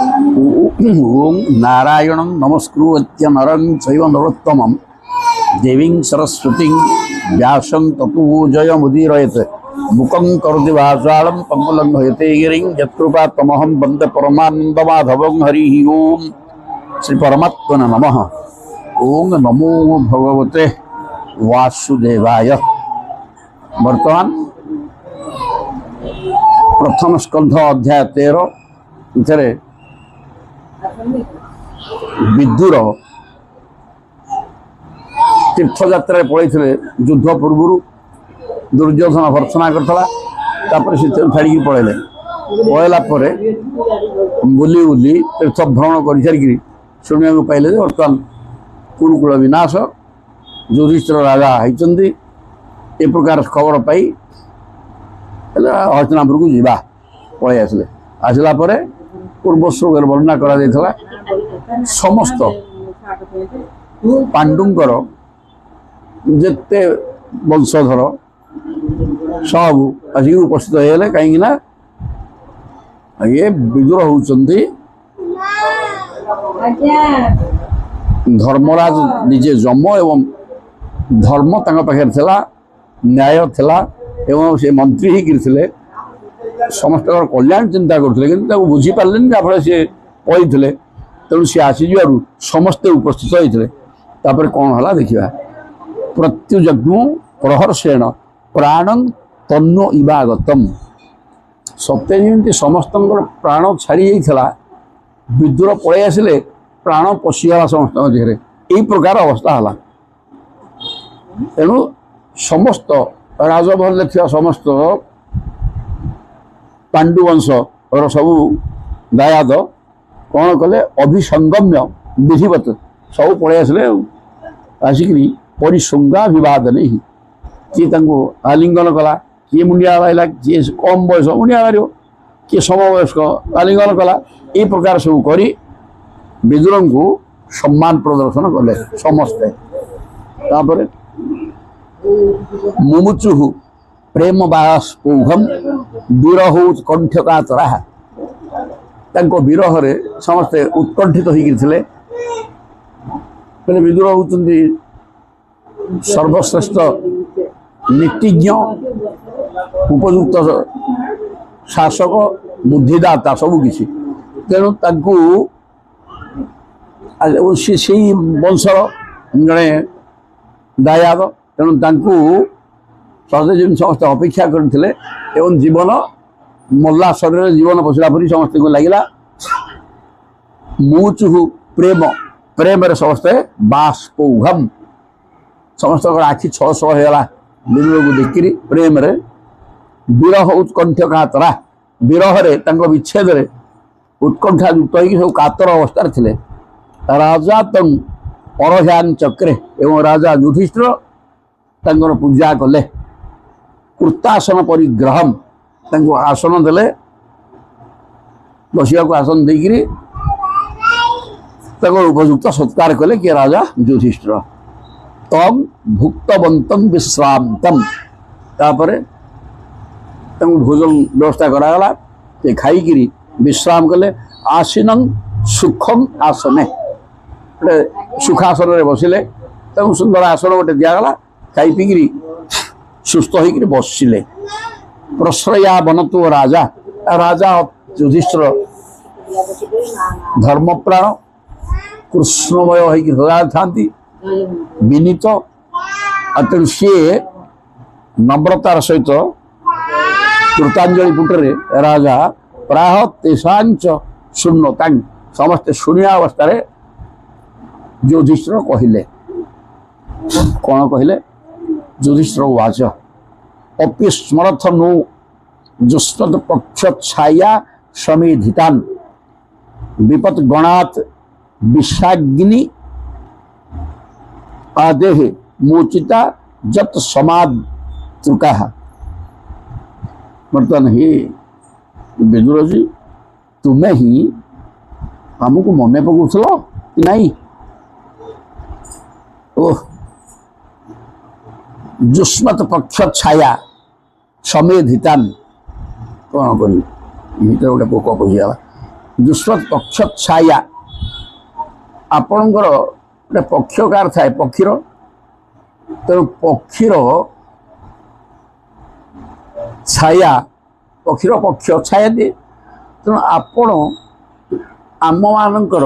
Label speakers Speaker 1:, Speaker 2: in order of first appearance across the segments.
Speaker 1: ओं नारायणं नमस्कृत्य नरं चैव नरोत्तमं देवीं सरस्वतीं व्यासं ततो जयमुदीरयेत् मुखं करोति वाचालं पङ्गुलं हयते गिरिं यत्कृपात्तमहं वन्दे परमानन्दमाधवं हरिः ओं श्री परमात्मने नमः। ओं नमो भगवते वासुदेवाय। वर्तमान प्रथम स्कंध अध्याय 13 इथरे विदुर तीर्थयात्रा पड़े युद्ध पूर्व दुर्योधन भर्सना करता से छाड़ी पड़े पड़ेला बुली बुली तीर्थ भ्रमण कर सारिक शुणा पाइले बर्तमान कुरुकुल विनाश युधिष्ठिर राजा होती ए प्रकार खबर पाई हस्तिनापुर को जीवा पलि आसिले आसला पूर्व श्लोक वर्णना करा समस्त पांडुंकर जेते वंशधर सब आसिक उपस्थित होगले कहीं ये विदुर होउचंती धर्मराज निजे जम एवं धर्म तांका पाखे थिला न्याय थिला एवं से मंत्री ही गिरथिले समस्त कल्याण चिंता करथिले किंतु बुझी पारलेन जाफळे से पळिथिले तेणु से आसी जुआरु समस्ते उपस्थित होइथिले तापर कोन हला देखिबा प्रत्युजग्मु प्रहर्षेण प्राणं तन्नो इवागतम सत्य जेमती समस्त प्राण छाड़ी जाइथिला विदुर पळै आसिले प्राण पशिगला समस्त देहरे एई प्रकार अवस्था हला तेणु समस्त राजभवन थी समस्त पांडुवंश और सबू दायाद कौन कले अभिसंगम्य विधिवत सब पड़े आसले आसिक परिसंगाभिवाद नहीं किए आलिंगन कला किए मुंडिया बाहला किए कम बयस मुंडिया बाहर किए समवयस्क आलिंगन कला ये प्रकार सब करी विदुर को सम्मान प्रदर्शन कले समस्ते तापर मुमुचु प्रेम बाष्पौघम विरह उत्कंठकातरा विरह रे समस्ते उत्कंठित होते विदुर होती सर्वश्रेष्ठ नीतिज्ञ उपयुक्त शासक बुद्धिदाता सबकि तेणु से वंशर जड़े दायाद तेणु सहजे समस्त अपेक्षा करते एवं जीवन मल्ला शरीर जीवन पशिला परी समस्त को लगिला मुचु प्रेम प्रेम समस्ते बाष्पौघम समस्त आखि 600 होगा विदुर को देखिरी प्रेम रे विरह उत्कंठ कातरा विरह रे विच्छेद रे उत्कंठा युक्त हो कातर अवस्था थे राजा तंग परह्यान चक्रे एवं राजा युधिष्ठिर तंगर पूजा कले कृतासन परिग्रहम आसन देले बसिया को आसन देकरी उपयुक्त सत्कार कले कि राजा युधिष्ठिर तम भुक्तवंतम विश्रांतम तापरे भोजन व्यवस्था करागला से खाई विश्राम कले आसीनं सुखम आसने सुखासन बसिले सुंदर आसन गोटे दिगला खाई पीकरी सुस्थ होकर बसिले प्रश्रया बनतु राजा राजा युधिष्ठिर धर्मप्राण कृष्णमय होकर था विनीत तेणु सी नम्रतार सहित कृतांजलि पुटरे राजा प्राह तेषांच शून्य समस्ते शुणिया अवस्था युधिष्ठिर कहले कौन कहले युधिष्ठिर उवाच अपि स्मरथ नो जुष्ट पक्ष छाया समेधितान विपत गणात विषाग्नि आदेह मोचिता जत समाद्रुका बर्तमान हे विदुर जी तुम्हें ही आमको मन पकाउल कि नहीं ओह जुष्मत पक्ष छाया समेधितान कौन करी गोटे पोक पशिगला जुष्वत पक्ष छाया आपणकर गोटे पक्षकार थाए पक्षीर तेणु पक्षीर छाया पक्षीर पक्ष छाया दिए तेणु आपण आम मानकर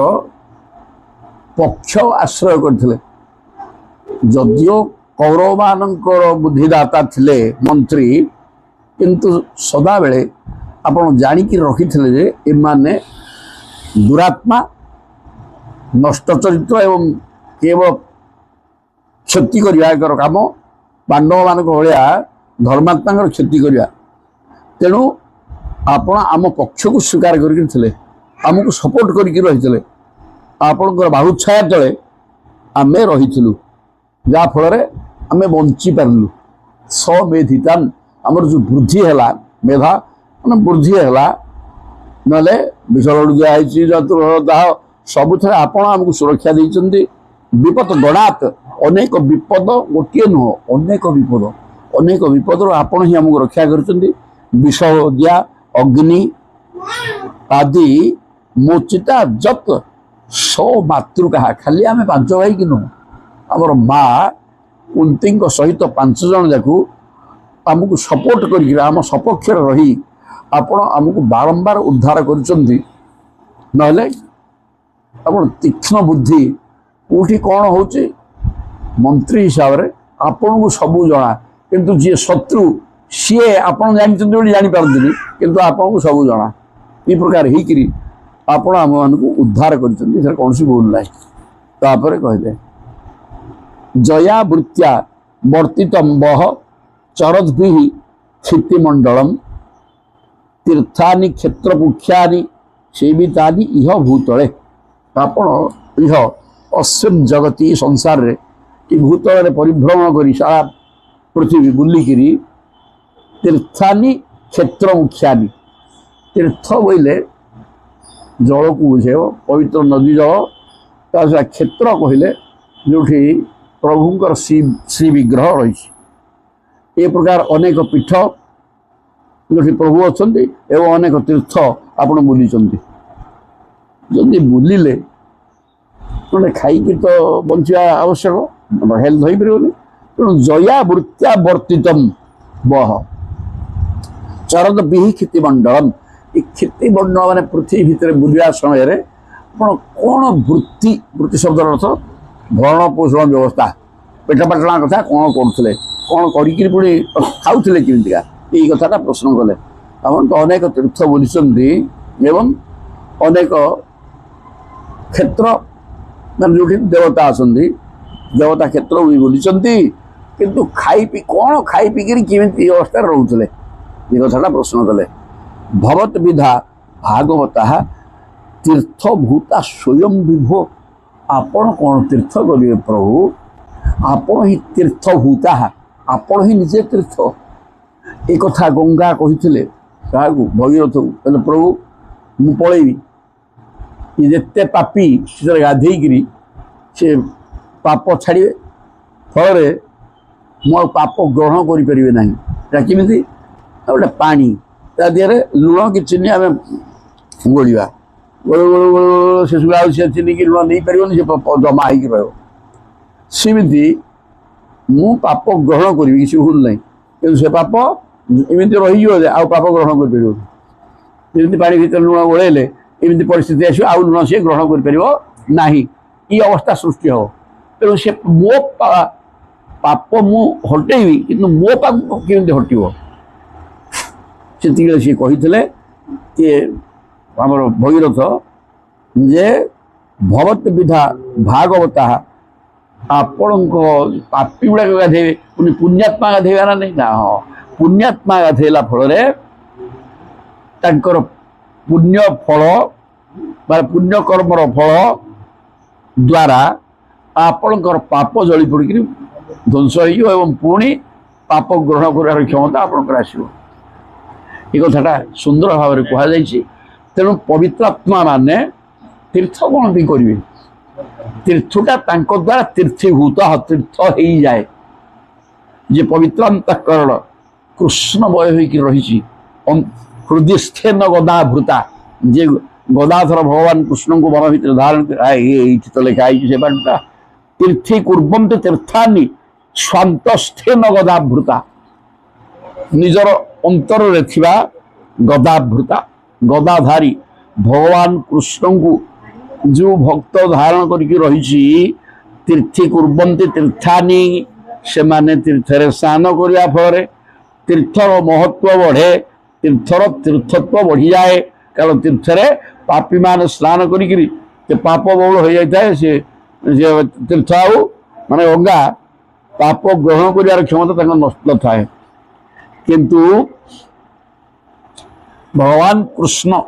Speaker 1: पक्ष आश्रय करथिले जदिओ कौरव मानकर बुद्धिदाता थिले मंत्री किंतु सदा बेले आपण जानिकी रखिथिले जे एमाने दुरात्मा नष्ट चरित्र एवं केवल क्षति करवा एक काम पांडव मान भाया धर्मात्मा क्षति करवा तेणु आपण आम पक्ष को स्वीकार करके आमको सपोर्ट करके रही आपणकर बाहु छाया तले आम रही जाफल आम बंची पार्लु समेधितान आमर जो वृद्धि है मेधा मैंने वृद्धि है ना विषल दिखाई दाह सबुथ आपण आमको सुरक्षा देते विपद गणात अनेक विपद गोटे नुह अनेक विपद आपण ही आमको रक्षा कर विष दिया अग्नि आदि मोचिता जत सौ मातृका खाली आम 5 भाई कि नुह आमर माँ कुंती सहित 5 जन जाक आमको सपोर्ट कर सपक्ष रही आपण आमको बारंबार उद्धार कर तीक्ष्ण बुद्धि कौटी कौन हो मंत्री हिसाब से आपण को सबू जना किंतु जी शत्रु सी आपड़ जानते जापारती किंतु आपण को सबू जना ये प्रकार होकर आपण आम मान उद्धार कर कौन भूल ना तापर कहले जया वृत्तिया वर्तितम बह चरद्भि क्षितिमंडलम तीर्थानि क्षेत्रपुख्यानि सेवितानि इह भूतले आपण इह अश्विन जगती संसार रे कि भूतल परिभ्रमण करी सारा पृथ्वी बुलिकी तीर्थानि क्षेत्रमुख्यानि तीर्थ बोले जल को बुझे पवित्र नदी जल क्षेत्र कहले जो प्रभुंकर श्री विग्रह रही ए प्रकार अनेक पीठ जो प्रभु अच्छा एवं अनेक तीर्थ आपण बुली जदि बुलिले मैंने खाई तो बंचा आवश्यक हेल्थ हो पारे तेणु जया वृत्तिया वर्तितम बह चरद बिहि क्षितिमंडलम ये क्षितिमंडल माने पृथ्वी भितर बुलिया समय कौन वृत्ति शब्द अर्थ भरण पोषण व्यवस्था पेट पाटणा कथा कौन करुले कौन करी खाऊले केमिका ये कथाटा प्रश्न कले आप तो अनेक तीर्थ बुली एवं अनेक क्षेत्र जो देवता आसती देवता क्षेत्र भी बुली किंतु खाई पी कौन खाई पीकर केमी अवस्था रोते ये कथाटा प्रश्न कले भवत विधा भागवता तीर्थभूता स्वयं विभो आपण कौन तीर्थ करेंगे प्रभु आपण ही तीर्थभूता आपण ही निजे तीर्थ एक कथा गंगा कही भगीरथ कहले प्रभु मु पलैबी ये जिते पापी से गाधेकरी से पाप छाड़े फल मो पाप ग्रहण करें ना केमी गोटे पानी देहरे लुण कि चीनी आम गोड़ा गोड़ से से चीनी की लुण नहीं पार जमा हो सेमती मु पाप ग्रहण करी किसी भूल ना कि से पाप एमती रही आ पाप ग्रहण कर पानी भर लुण गोड़े एमती परिस्थिति आस आउ लुण सी ग्रहण कर ना ये अवस्था सृष्टि हो तेणु से मो पाप मु हटेबी कि मो पाप केमी हटो से सी कही ये आमर भगीरथ जे भवत विधा भागवता आपण पापी गुड़ाक गाधे पुणी पुण्यात्मा गाधेगा ना नहीं ना हाँ पुण्यात्मा गाधेला फल पुण्य फल पुण्य कर्मर फल द्वारा आपणकर पाप जली पड़ी ध्वंस हो पुणी पाप ग्रहण कर क्षमता आपणकर आसो ये कथाटा सुंदर भाव में कहुई तेणु पवित्रात्मा माने तीर्थ कौन भी करेंगे तीर्थटा द्वारा तीर्थीभूत तीर्थ हो जाए जे पवित्रांतकरण कृष्णमय होकर रही हृदय स्थेन गदा भृता जे गदाधर भगवान कृष्ण को मन भर धारण ये तो लिखा है से बाटा तीर्थी कुर्बंते तीर्थानी स्वांतस्थेन गदाभृता निजर अंतर रे थिबा गदाभृता गदाधारी भगवान कृष्ण को जो भक्त धारण करके रही तीर्थी कुर्बंती तीर्थानी से माने तीर्थरे स्नान करने फल तीर्थर महत्व बढ़े तीर्थर तीर्थत्व बढ़ी जाए कारण तीर्थरे पापी मान स्नान करी पाप बहुल हो जाए से तीर्थ आउ माने गंगा पाप ग्रहण कर क्षमता नष्ट थाए किंतु भगवान कृष्ण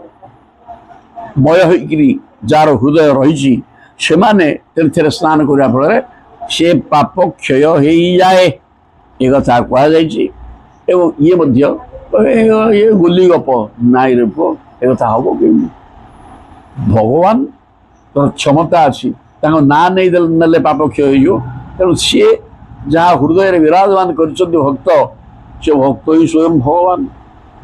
Speaker 1: मय होकर जार हृदय रही से माने तीर्थरे स्नान करने फल से पाप क्षय हो जाए ये कथा कहुई एवं ये मध्य ये गुली गप नाई रूप एक कथा हम कि भगवान तो क्षमता अच्छी ना नहीं नेले पाप क्षय हो तेणु सी जहाँ हृदय विराजमान कर भक्त से भक्त ही स्वयं भगवान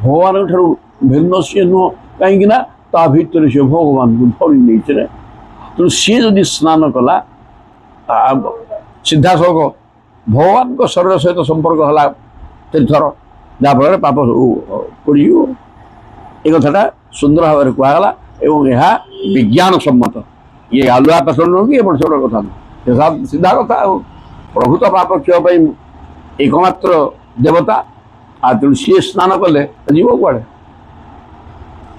Speaker 1: भगवान ठार भिन्न सी नुह कहीं ता भर से भगवान को धरी नहीं तेणु सी जदि स्नान कला सीधा सड़क भगवान को शरीर सहित संपर्क है तीर्थर जहाँफल पाप पड़ ये कथाटा सुंदर भाव कहला एवं यह विज्ञान सम्मत ये आलुआ पेशन नुह कि एपट सेपट कथा नुह सीधा कथा प्रभु तो पाप क्षय एकमात्र देवता आ तेणु सी स्नान कले जीव कड़े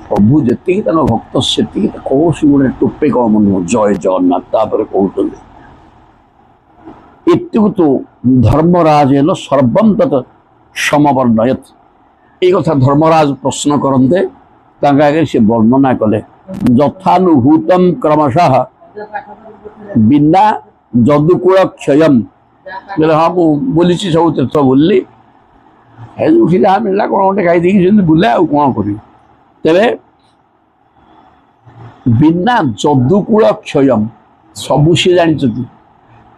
Speaker 1: प्रभु जी भक्त से कौन गोटे टोपे कम नुह जय जगन्नाथ कहते इत्युक्तो धर्मराजेन सर्वं समवर्णयत ये कथा धर्मराज प्रश्न करते आगे से वर्णना कले यथानुभूतम क्रमशः बिना जदुकूल क्षयम हाँ बोली सब तीर्थ बोलली जो जहाँ मिलला कौन गोटे खाई बुले आ कौन कर तेरे बिना जदुकूल क्षयम सबू सी जानते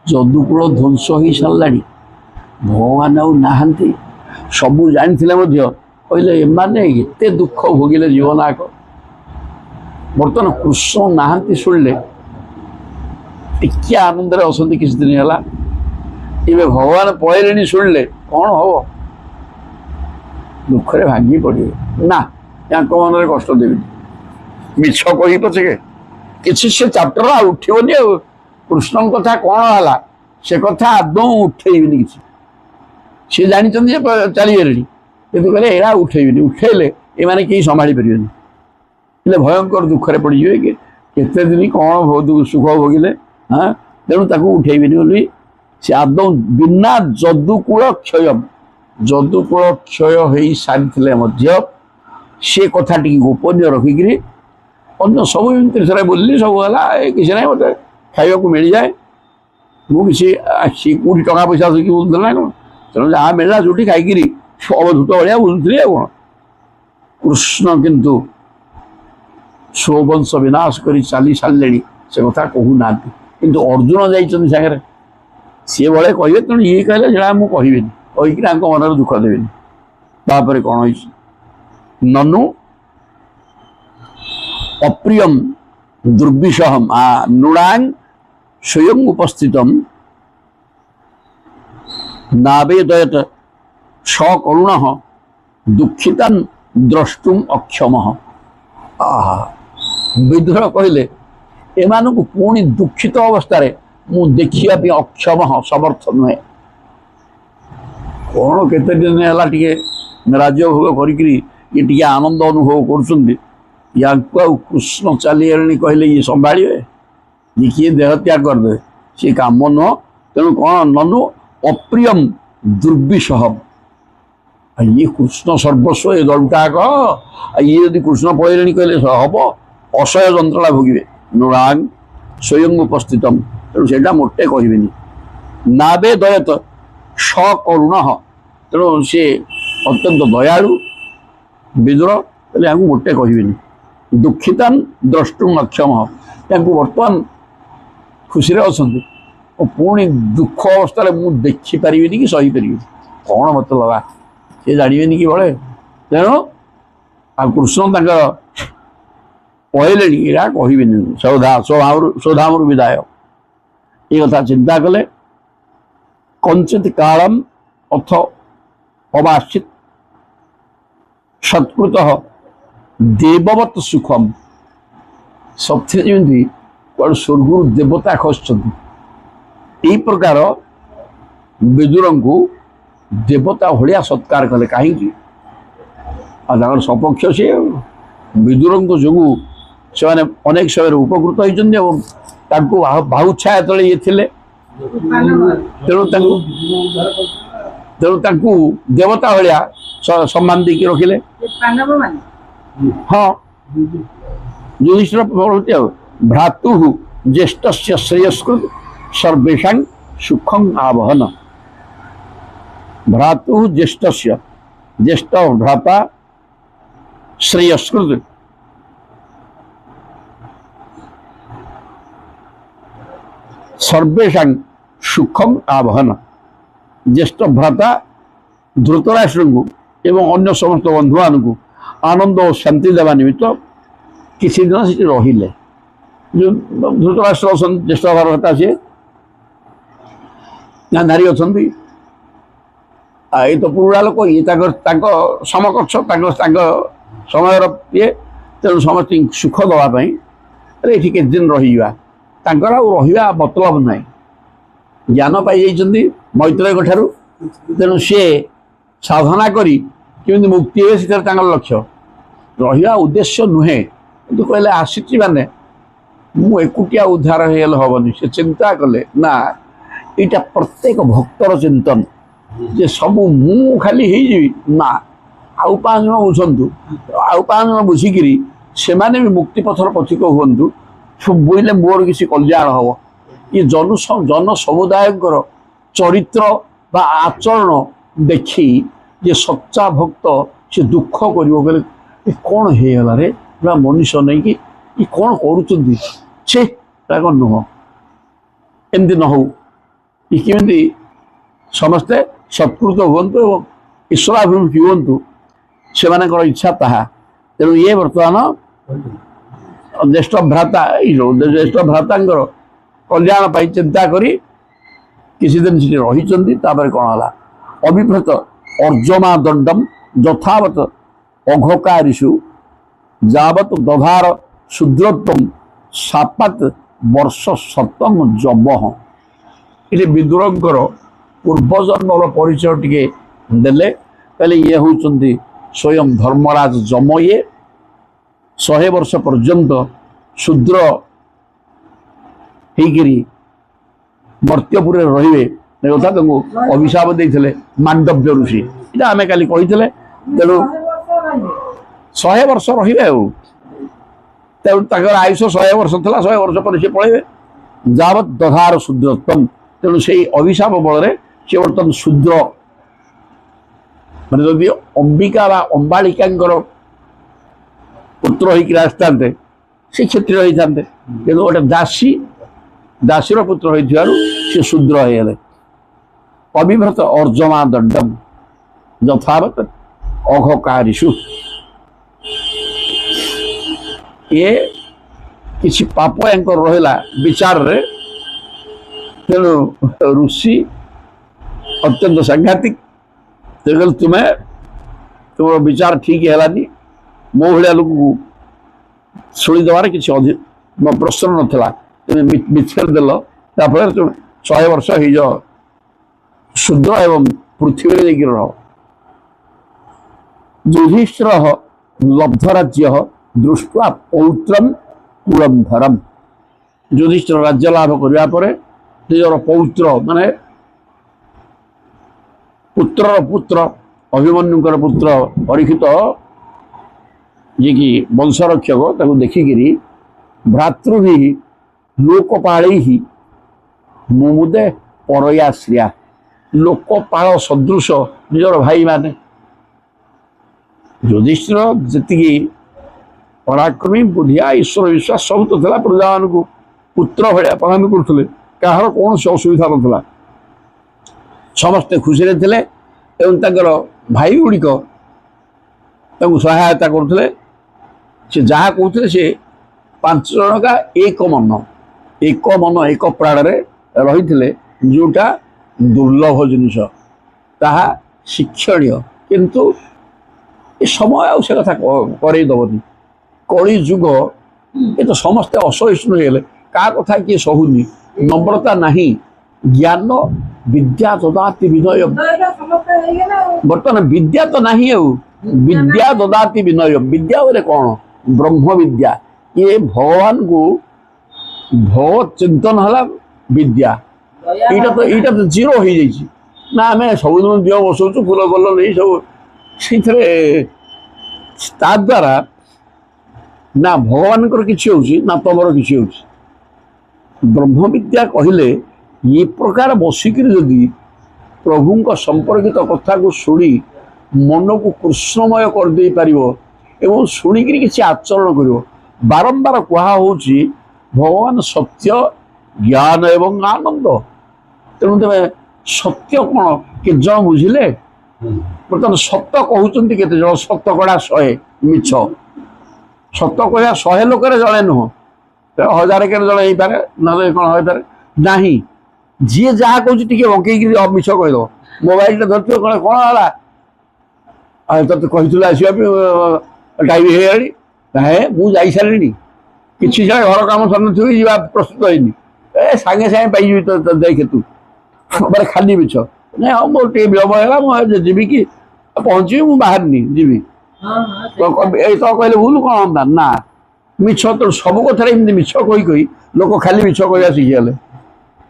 Speaker 1: जदुकूल ध्वंस हो सारा भगवान आहांती सबू जानी कहले एमाने एते दुख भोगिले जीवन आक बर्तमान कृष्ण नाहांती शुणिले टिके आनंद असंति किसी दिन है ये भगवान पलैले शुणिले कौन हम दुखरे भांगी पड़े ना या मन कष्ट देवी मिछ कही पचे किसी से चैप्टर आ उठिबनी कृष्ण कथा कौन है से कथा आदौ उठेबी किसी सी जानी चलीगले कि कहले उठेबी उठेले ये कहीं संभाली पारे भयंकर दुखरे पड़े कि केते दिन कौन बहुत सुख भोगिले हाँ तेणु ताकू उठेबी बोली से आदौ बिना जदुकूल क्षय जदुकूल क्षय हो सारी सी कथा टी गोपनीय रखिकी अन्य सब तीर्थरे बोलली सब है किसी ना मत खावा को मिल जाए मुझे कौटी टका पैसा सुखी बोलते ना कौन तेणु जहाँ मिलला जो खाई अवधूत भाया बोलुली कौन कृष्ण किंतु स्ववंश विनाश कर चली सारे से कथा कहूना किंतु अर्जुन जाते सी बड़े कहे तेणु ये कहले जरा मुझे कही मन दुख देवी तापर कौन ननु अप्रियम दुर्विषहम नृणांग स्वयं उपस्थित नावेदयत सकरुण दुखिता द्रष्टुम अक्षम विदुर कहले एमान को पुणी दुखित अवस्था मु देखिया अक्षम समर्थ नुहे कौन केते दिन है राज्य भोग करी आनंद अनुभव कर कृष्ण चलीगले कहले ये संभाड़े ये किए देह त्याग करदे सी कम नुह तेणु कौन ननु अप्रियम दुर्विषह ये कृष्ण सर्वस्व ये दलटाक ये यदि कृष्ण पलैले कहले हम असह्य जंत्रणा भोगे नृणांग स्वयं उपस्थित तेणु से मोटे कहबी नावे दयत सकरुण तेणु सी अत्यंत दयालु विदुर कहले मोटे कहबी दुखिता द्रष्टुम अक्षम बर्तमान खुशी अच्छा पुणी दुख अवस्था मुझे देखिपारि कि सहीपर कौन मतलब सी जानवे कि बड़े तेणु आ कृष्ण କହିଲେଣି ଏଇଟା କହିବେନି ସୌଧାମରୁ ବିଦାୟ ଏ କଥା ଚିନ୍ତା କଲେ। କଞ୍ଚିତ କାଳମ୍ ଅଥ ଅବାଶ୍ଚିତ ସତ୍କୃତ ଦେବବତ ସୁଖମ। ସତ୍ୟରେ ଯେମିତି କୁଆଡ଼େ ସ୍ୱର୍ଗରୁ ଦେବତା ଖସୁଛନ୍ତି ଏଇ ପ୍ରକାର ବିଦୁରଙ୍କୁ ଦେବତା ଭଳିଆ ସତ୍କାର କଲେ। କାହିଁକି? ଆଉ ତାଙ୍କର ସପକ୍ଷ ସିଏ ବିଦୁରଙ୍କ ଯୋଗୁଁ ସେମାନେ ଅନେକ ସମୟରେ ଉପକୃତ ହୋଇଛନ୍ତି ଏବଂ ତାଙ୍କୁ ବାହୁଛା ଯେତେବେଳେ ଇଏ ଥିଲେ ତେଣୁ ତାଙ୍କୁ ଦେବତା ଭଳିଆ ସମ୍ମାନ ଦେଇକି ରଖିଲେ। ହଁ ଯୁଧିଷ୍ଠିର ହଉଛି ଆଉ ଭ୍ରାତୁ ଜ୍ୟେଷ୍ଠ ଶ୍ରେୟସ୍କୃତ ସର୍ବେଷାଂ ସୁଖଂ ଆବହନ। ଭ୍ରାତୁ ଜ୍ୟେଷ୍ଠ ଭ୍ରାତା ଶ୍ରେୟସ୍କୃତ ସର୍ବେଷାଂ ସୁଖଂ ଆବହନ। ଜ୍ୟେଷ୍ଠ ଭ୍ରାତା ଧୃତରାଷ୍ଟ୍ରଙ୍କୁ ଏବଂ ଅନ୍ୟ ସମସ୍ତ ବନ୍ଧୁମାନଙ୍କୁ ଆନନ୍ଦ ଓ ଶାନ୍ତି ଦେବା ନିମିତ୍ତ କିଛି ଦିନ ସେଠି ରହିଲେ। ଯେଉଁ ଧୃତରାଷ୍ଟ୍ର ଅଛନ୍ତି ଜ୍ୟେଷ୍ଠ ଭ୍ରାତା ସିଏ ଗାନ୍ଧାରୀ ଅଛନ୍ତି। ଏଇ ତ ପୁରୁଣା ଲୋକ ଇଏ ତାଙ୍କ ସମକକ୍ଷ ତାଙ୍କ ସମୟର ଇଏ। ତେଣୁ ସମସ୍ତଙ୍କୁ ସୁଖ ଦେବା ପାଇଁ ଏଠି କେତେ ଦିନ ରହିଯିବା। ତାଙ୍କର ଆଉ ରହିବା ମତଲବ ନାହିଁ। ଜ୍ଞାନ ପାଇଯାଇଛନ୍ତି ମୈତ୍ରେୟଙ୍କ ଠାରୁ। ତେଣୁ ସିଏ ସାଧନା କରି କେମିତି ମୁକ୍ତି ହେବେ ସେଥିରେ ତାଙ୍କର ଲକ୍ଷ୍ୟ। ରହିବା ଉଦ୍ଦେଶ୍ୟ ନୁହେଁ। କିନ୍ତୁ କହିଲେ ଆସିଛି ମାନେ ମୁଁ ଏକୁଟିଆ ଉଦ୍ଧାର ହେଇଗଲେ ହେବନି। ସେ ଚିନ୍ତା କଲେ ନା ଏଇଟା ପ୍ରତ୍ୟେକ ଭକ୍ତର ଚିନ୍ତନ ଯେ ସବୁ ମୁଁ ଖାଲି ହେଇଯିବି ନା, ଆଉ 5 ଜଣ ବୁଝନ୍ତୁ, ଆଉ 5 ଜଣ ବୁଝିକିରି ସେମାନେ ବି ମୁକ୍ତି ପଥର ପଥିକ ହୁଅନ୍ତୁ। ବୋଇଲେ ମୋର କିଛି କଲ୍ୟାଣ ହବ। ଏ ଜନ ସମୁଦାୟଙ୍କର ଚରିତ୍ର ବା ଆଚରଣ ଦେଖି ଯେ ସଚ୍ଚା ଭକ୍ତ ସେ ଦୁଃଖ କରିବ କହିଲେ ଏ କ'ଣ ହେଇଗଲା ରେ ପୁରା ମଣିଷ ନେଇକି ଏ କ'ଣ କରୁଛନ୍ତି ସେ ତାଙ୍କ ନୁହଁ। ଏମିତି ନ ହଉ। ଏ କେମିତି ସମସ୍ତେ ସତ୍କୃତ ହୁଅନ୍ତୁ ଏବଂ ଈଶ୍ୱରାଭିମୁଖୀ ହୁଅନ୍ତୁ ସେମାନଙ୍କର ଇଚ୍ଛା ତାହା। ତେଣୁ ଇଏ ବର୍ତ୍ତମାନ ଜ୍ୟେଷ୍ଠ ଭ୍ରାତାଙ୍କର କଲ୍ୟାଣ ପାଇଁ ଚିନ୍ତା କରି କିଛି ଦିନ ସେଠି ରହିଛନ୍ତି। ତାପରେ କ'ଣ ହେଲା? ଅବିଭ୍ରତ ଅର୍ଜମା ଦଣ୍ଡମ୍ ଯଥାବତ ଅଘୋକାରିଷୁ ଯାବତ ଦଧାର ଶୁଦ୍ରତ୍ୱମ୍ ସାପାତ ବର୍ଷ ସତମ ଯବଃ। ଏଠି ବିଦୁରଙ୍କର ପୂର୍ବଜନ୍ମର ପରିଚୟ ଟିକେ ଦେଲେ। କହିଲେ ଇଏ ହେଉଛନ୍ତି ସ୍ୱୟଂ ଧର୍ମରାଜ ଯମ। ଇଏ 100 ବର୍ଷ ପର୍ଯ୍ୟନ୍ତ ଶୂଦ୍ର ହେଇକିରି ମର୍ତ୍ତ୍ୟପୁରରେ ରହିବେ ଏ କଥା ତାଙ୍କୁ ଅଭିଶାପ ଦେଇଥିଲେ ମାଣ୍ଡବ୍ୟ ଋଷି। ଏଇଟା ଆମେ କାଲି କହିଥିଲେ। ତେଣୁ 100 ବର୍ଷ ରହିବେ ଆଉ। ତେଣୁ ତାଙ୍କର ଆୟୁଷ 100 ବର୍ଷ ଥିଲା। 100 ବର୍ଷ ପରେ ସେ ପଳେଇବେ। ଯାବତ୍ ଦଧାର ଶୂଦ୍ରତ୍ୱମ୍। ତେଣୁ ସେଇ ଅଭିଶାପ ବଳରେ ସେ ବର୍ତ୍ତମାନ ଶୂଦ୍ର, ମାନେ ଯଦି ଅମ୍ବିକା ବା ଅମ୍ବାଳିକାଙ୍କର ପୁତ୍ର ହେଇକି ଆସିଥାନ୍ତେ ସେ କ୍ଷତ୍ରିୟ ହେଇଥାନ୍ତେ। କିନ୍ତୁ ଗୋଟେ ଦାସୀର ପୁତ୍ର ହେଇଥିବାରୁ ସେ ଶୂଦ୍ର ହେଇଗଲେ। ଅବିଭ୍ରତ ଅର୍ଜମା ଦଣ୍ଡମ୍ ଯଥାବତ ଅଘୋକାରିଷୁ। ଇଏ କିଛି ପାପ ୟାଙ୍କର ରହିଲା ବିଚାରରେ। ତେଣୁ ଋଷି ଅତ୍ୟନ୍ତ ସାଂଘାତିକ। ତେଣୁ ତୁମର ବିଚାର ଠିକ ହେଲାନି। ମୋ ଭଳିଆ ଲୋକକୁ ଶୁଣିଦେବାର କିଛି ପ୍ରଶ୍ନ ନଥିଲା। ତୁମେ ବିଚ୍ଛେଦ ଦେଲ। ତାଫଳରେ ତୁମେ 100 ବର୍ଷ ହେଇଯାଅ ଶୂଦ୍ର ଏବଂ ପୃଥିବୀରେ ଯାଇକି ରହ। ଯୁଧିଷ୍ଠିର ଲବ୍ଧରାଜ୍ୟ ଦୃଷ୍ଟ୍ୱା ପୌତ୍ରମ୍ କୁଳମ୍ଭରମ୍। ଯୁଧିଷ୍ଠିର ରାଜ୍ୟ ଲାଭ କରିବା ପରେ ନିଜର ପୌତ୍ର ମାନେ ପୁତ୍ରର ପୁତ୍ର ଅଭିମନ୍ୟୁଙ୍କର ପୁତ୍ର ପରୀକ୍ଷିତ ଯିଏକି ବଂଶରକ୍ଷକ ତାକୁ ଦେଖିକିରି ଭ୍ରାତୃଭି ଲୋକପାଳୈ ମୁମୁଦେ ପରୟାଶ୍ରିୟା। ଲୋକପାଳ ସଦୃଶ ନିଜର ଭାଇମାନେ। ଯୁଧିଷ୍ଠିର ଯେତିକି ପରାକ୍ରମୀ ବୁଦ୍ଧିଆ ଈଶ୍ୱର ବିଶ୍ୱାସ ସବୁ ତ ଥିଲା। ପ୍ରଜାମାନଙ୍କୁ ପୁତ୍ର ଭଳିଆ ପାଳନ କରୁଥିଲେ। କାହାର କୌଣସି ଅସୁବିଧା ନଥିଲା। ସମସ୍ତେ ଖୁସିରେ ଥିଲେ ଏବଂ ତାଙ୍କର ଭାଇ ଗୁଡ଼ିକ ତାଙ୍କୁ ସହାୟତା କରୁଥିଲେ। ସେ ଯାହା କହୁଥିଲେ ସେ ପାଞ୍ଚ ଜଣକା ଏକ ମନ ଏକ ପ୍ରାଣରେ ରହିଥିଲେ ଯେଉଁଟା ଦୁର୍ଲଭ ଜିନିଷ, ତାହା ଶିକ୍ଷଣୀୟ। କିନ୍ତୁ ଏ ସମୟ ଆଉ ସେ କଥା କରେଇ ଦେବନି। କଳି ଯୁଗ ଏ ତ ସମସ୍ତେ ଅସହିଷ୍ଣୁ ହେଇଗଲେ, କାହା କଥା କିଏ ସହୁନି, ନମ୍ରତା ନାହିଁ, ଜ୍ଞାନ ବିଦ୍ୟା ଦଦାତି ବିନୟ। ବର୍ତ୍ତମାନ ବିଦ୍ୟା ତ ନାହିଁ, ଆଉ ବିଦ୍ୟା ଦଦାତି ବିନୟ। ବିଦ୍ୟା ବୋଲେ କ'ଣ? ବ୍ରହ୍ମ ବିଦ୍ୟା। ଇଏ ଭଗବାନଙ୍କୁ ଭଗବତ ଚିନ୍ତନ ହେଲା ବିଦ୍ୟା। ଏଇଟା ତ ଜିରୋ ହେଇଯାଇଛି ନା। ଆମେ ସବୁଦିନ ଦିଅ ବସଉଛୁ, ଫୁଲ ଫୁଲ ନେଇ ସବୁ ସେଇଥିରେ, ତା ଦ୍ୱାରା ନା ଭଗବାନଙ୍କର କିଛି ହେଉଛି ନା ତମର କିଛି ହେଉଛି। ବ୍ରହ୍ମ ବିଦ୍ୟା କହିଲେ ଏ ପ୍ରକାର ବସିକିରି ଯଦି ପ୍ରଭୁଙ୍କ ସମ୍ପର୍କିତ କଥାକୁ ଶୁଣି ମନକୁ କୃଷ୍ଣମୟ କରିଦେଇ ପାରିବ ଏବଂ ଶୁଣିକିରି କିଛି ଆଚରଣ କରିବ। ବାରମ୍ବାର କୁହାହେଉଛି ଭଗବାନ ସତ୍ୟ, ଜ୍ଞାନ ଏବଂ ଆନନ୍ଦ। ତେଣୁ ତେବେ ସତ୍ୟ କ'ଣ କେତେଜଣ ବୁଝିଲେ? ବର୍ତ୍ତମାନ ସତ କହୁଛନ୍ତି କେତେଜଣ? ଶତକଡ଼ା 100 ମିଛ। ସତ କହିବା 100 ଲୋକରେ ଜଣେ ନୁହଁ, 1000 କେତେ ଜଣ ହେଇପାରେ, ନହେଲେ କ'ଣ ହେଇପାରେ ନାହିଁ। ଯିଏ ଯାହା କହୁଛି ଟିକେ ବଙ୍କେଇକିରି ମିଛ କହିଦେବ। ମୋବାଇଲଟା ଧରିଥିବ, କ'ଣ କ'ଣ ହେଲା, ତତେ କହିଥିଲୁ ଆସିବା ପାଇଁ, ଟାଇମ୍ ହେଇଗଲାଣି। ମୁଁ ଯାଇସାରିଲିଣି, କିଛି ଜଣ ଘର କାମ ସରିନଥିବ, ଯିବା ପ୍ରସ୍ତୁତ ହେଇନି, ସାଙ୍ଗେ ସାଙ୍ଗେ ପାଇଯିବି ତ ଦେଖେ ତୁ। ମାନେ ଖାଲି ମିଛ। ନାଇଁ ହଁ ମୋର ଟିକେ ବିଳମ୍ବ ହେଲା, ମୁଁ ଯିବି କି ପହଞ୍ଚିବି, ମୁଁ ବାହାରିନି, ଯିବି। ଏଇ ତ କହିଲେ ଭୁଲ କ'ଣ ହନ୍ତା ନା? ମିଛ ତ ସବୁ କଥାରେ ଏମିତି ମିଛ କହି କହି ଲୋକ ଖାଲି ମିଛ କହିବା ଶିଖିଗଲେ।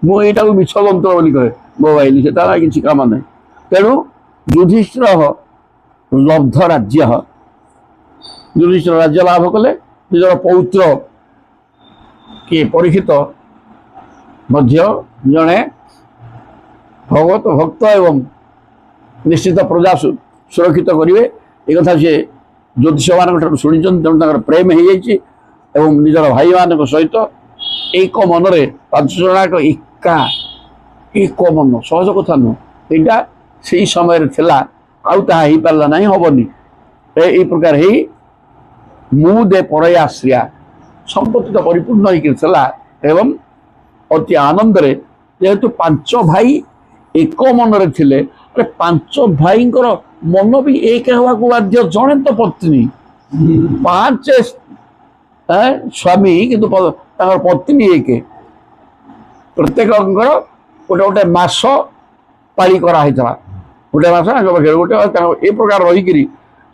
Speaker 1: ମୁଁ ଏଇଟାକୁ ମିଛ ଯନ୍ତ୍ର ବୋଲି କହେ ମୋବାଇଲ, ସେଟା କିଛି କାମ ନାହିଁ। ତେଣୁ ଯୁଧିଷ୍ଠିର ଲବ୍ଧ ରାଜ୍ୟ, ଯୁଧିଷ୍ଠିର ରାଜ୍ୟ ଲାଭ କଲେ। ନିଜର ପୌତ୍ର କିଏ ପରୀକ୍ଷିତ ମଧ୍ୟ ଜଣେ ଭଗବତ ଭକ୍ତ ଏବଂ ନିଶ୍ଚିତ ପ୍ରଜା ସୁରକ୍ଷିତ କରିବେ ଏ କଥା ସେ ଜ୍ୟୋତିଷମାନଙ୍କ ଠାରୁ ଶୁଣିଛନ୍ତି। ତେଣୁ ତାଙ୍କର ପ୍ରେମ ହେଇଯାଇଛି ଏବଂ ନିଜର ଭାଇମାନଙ୍କ ସହିତ ଏକ ମନରେ 5 ଜଣଙ୍କ ଏକ ମନ ସହଜ କଥା ନୁହଁ। ଏଇଟା ସେଇ ସମୟରେ ଥିଲା, ଆଉ ତାହା ହେଇପାରିଲା ନାହିଁ, ହବନି। ଏଇ ପ୍ରକାର ହେଇ ମୁଁ ଦେ ପରୟା ଆଶ୍ରିୟା ସମ୍ପତ୍ତି ତ ପରିପୂର୍ଣ୍ଣ ହେଇକି ଥିଲା ଏବଂ ଅତି ଆନନ୍ଦରେ, ଯେହେତୁ 5 ଭାଇ ଏକ ମନରେ ଥିଲେ, 5 ଭାଇଙ୍କର ମନ ବି ଏକ ହେବାକୁ ବାଧ୍ୟ। ଜଣେ ତ ପତ୍ନୀ, 5 ସ୍ୱାମୀ, କିନ୍ତୁ ତାଙ୍କର ପତ୍ନୀ ଏକ। ପ୍ରତ୍ୟେକଙ୍କର ଗୋଟେ ଗୋଟେ ମାସ ପାଳି କରାହେଇଥିଲା, ଗୋଟେ ମାସ ତାଙ୍କ ପାଖରେ ଗୋଟେ ଏ ପ୍ରକାର ରହିକିରି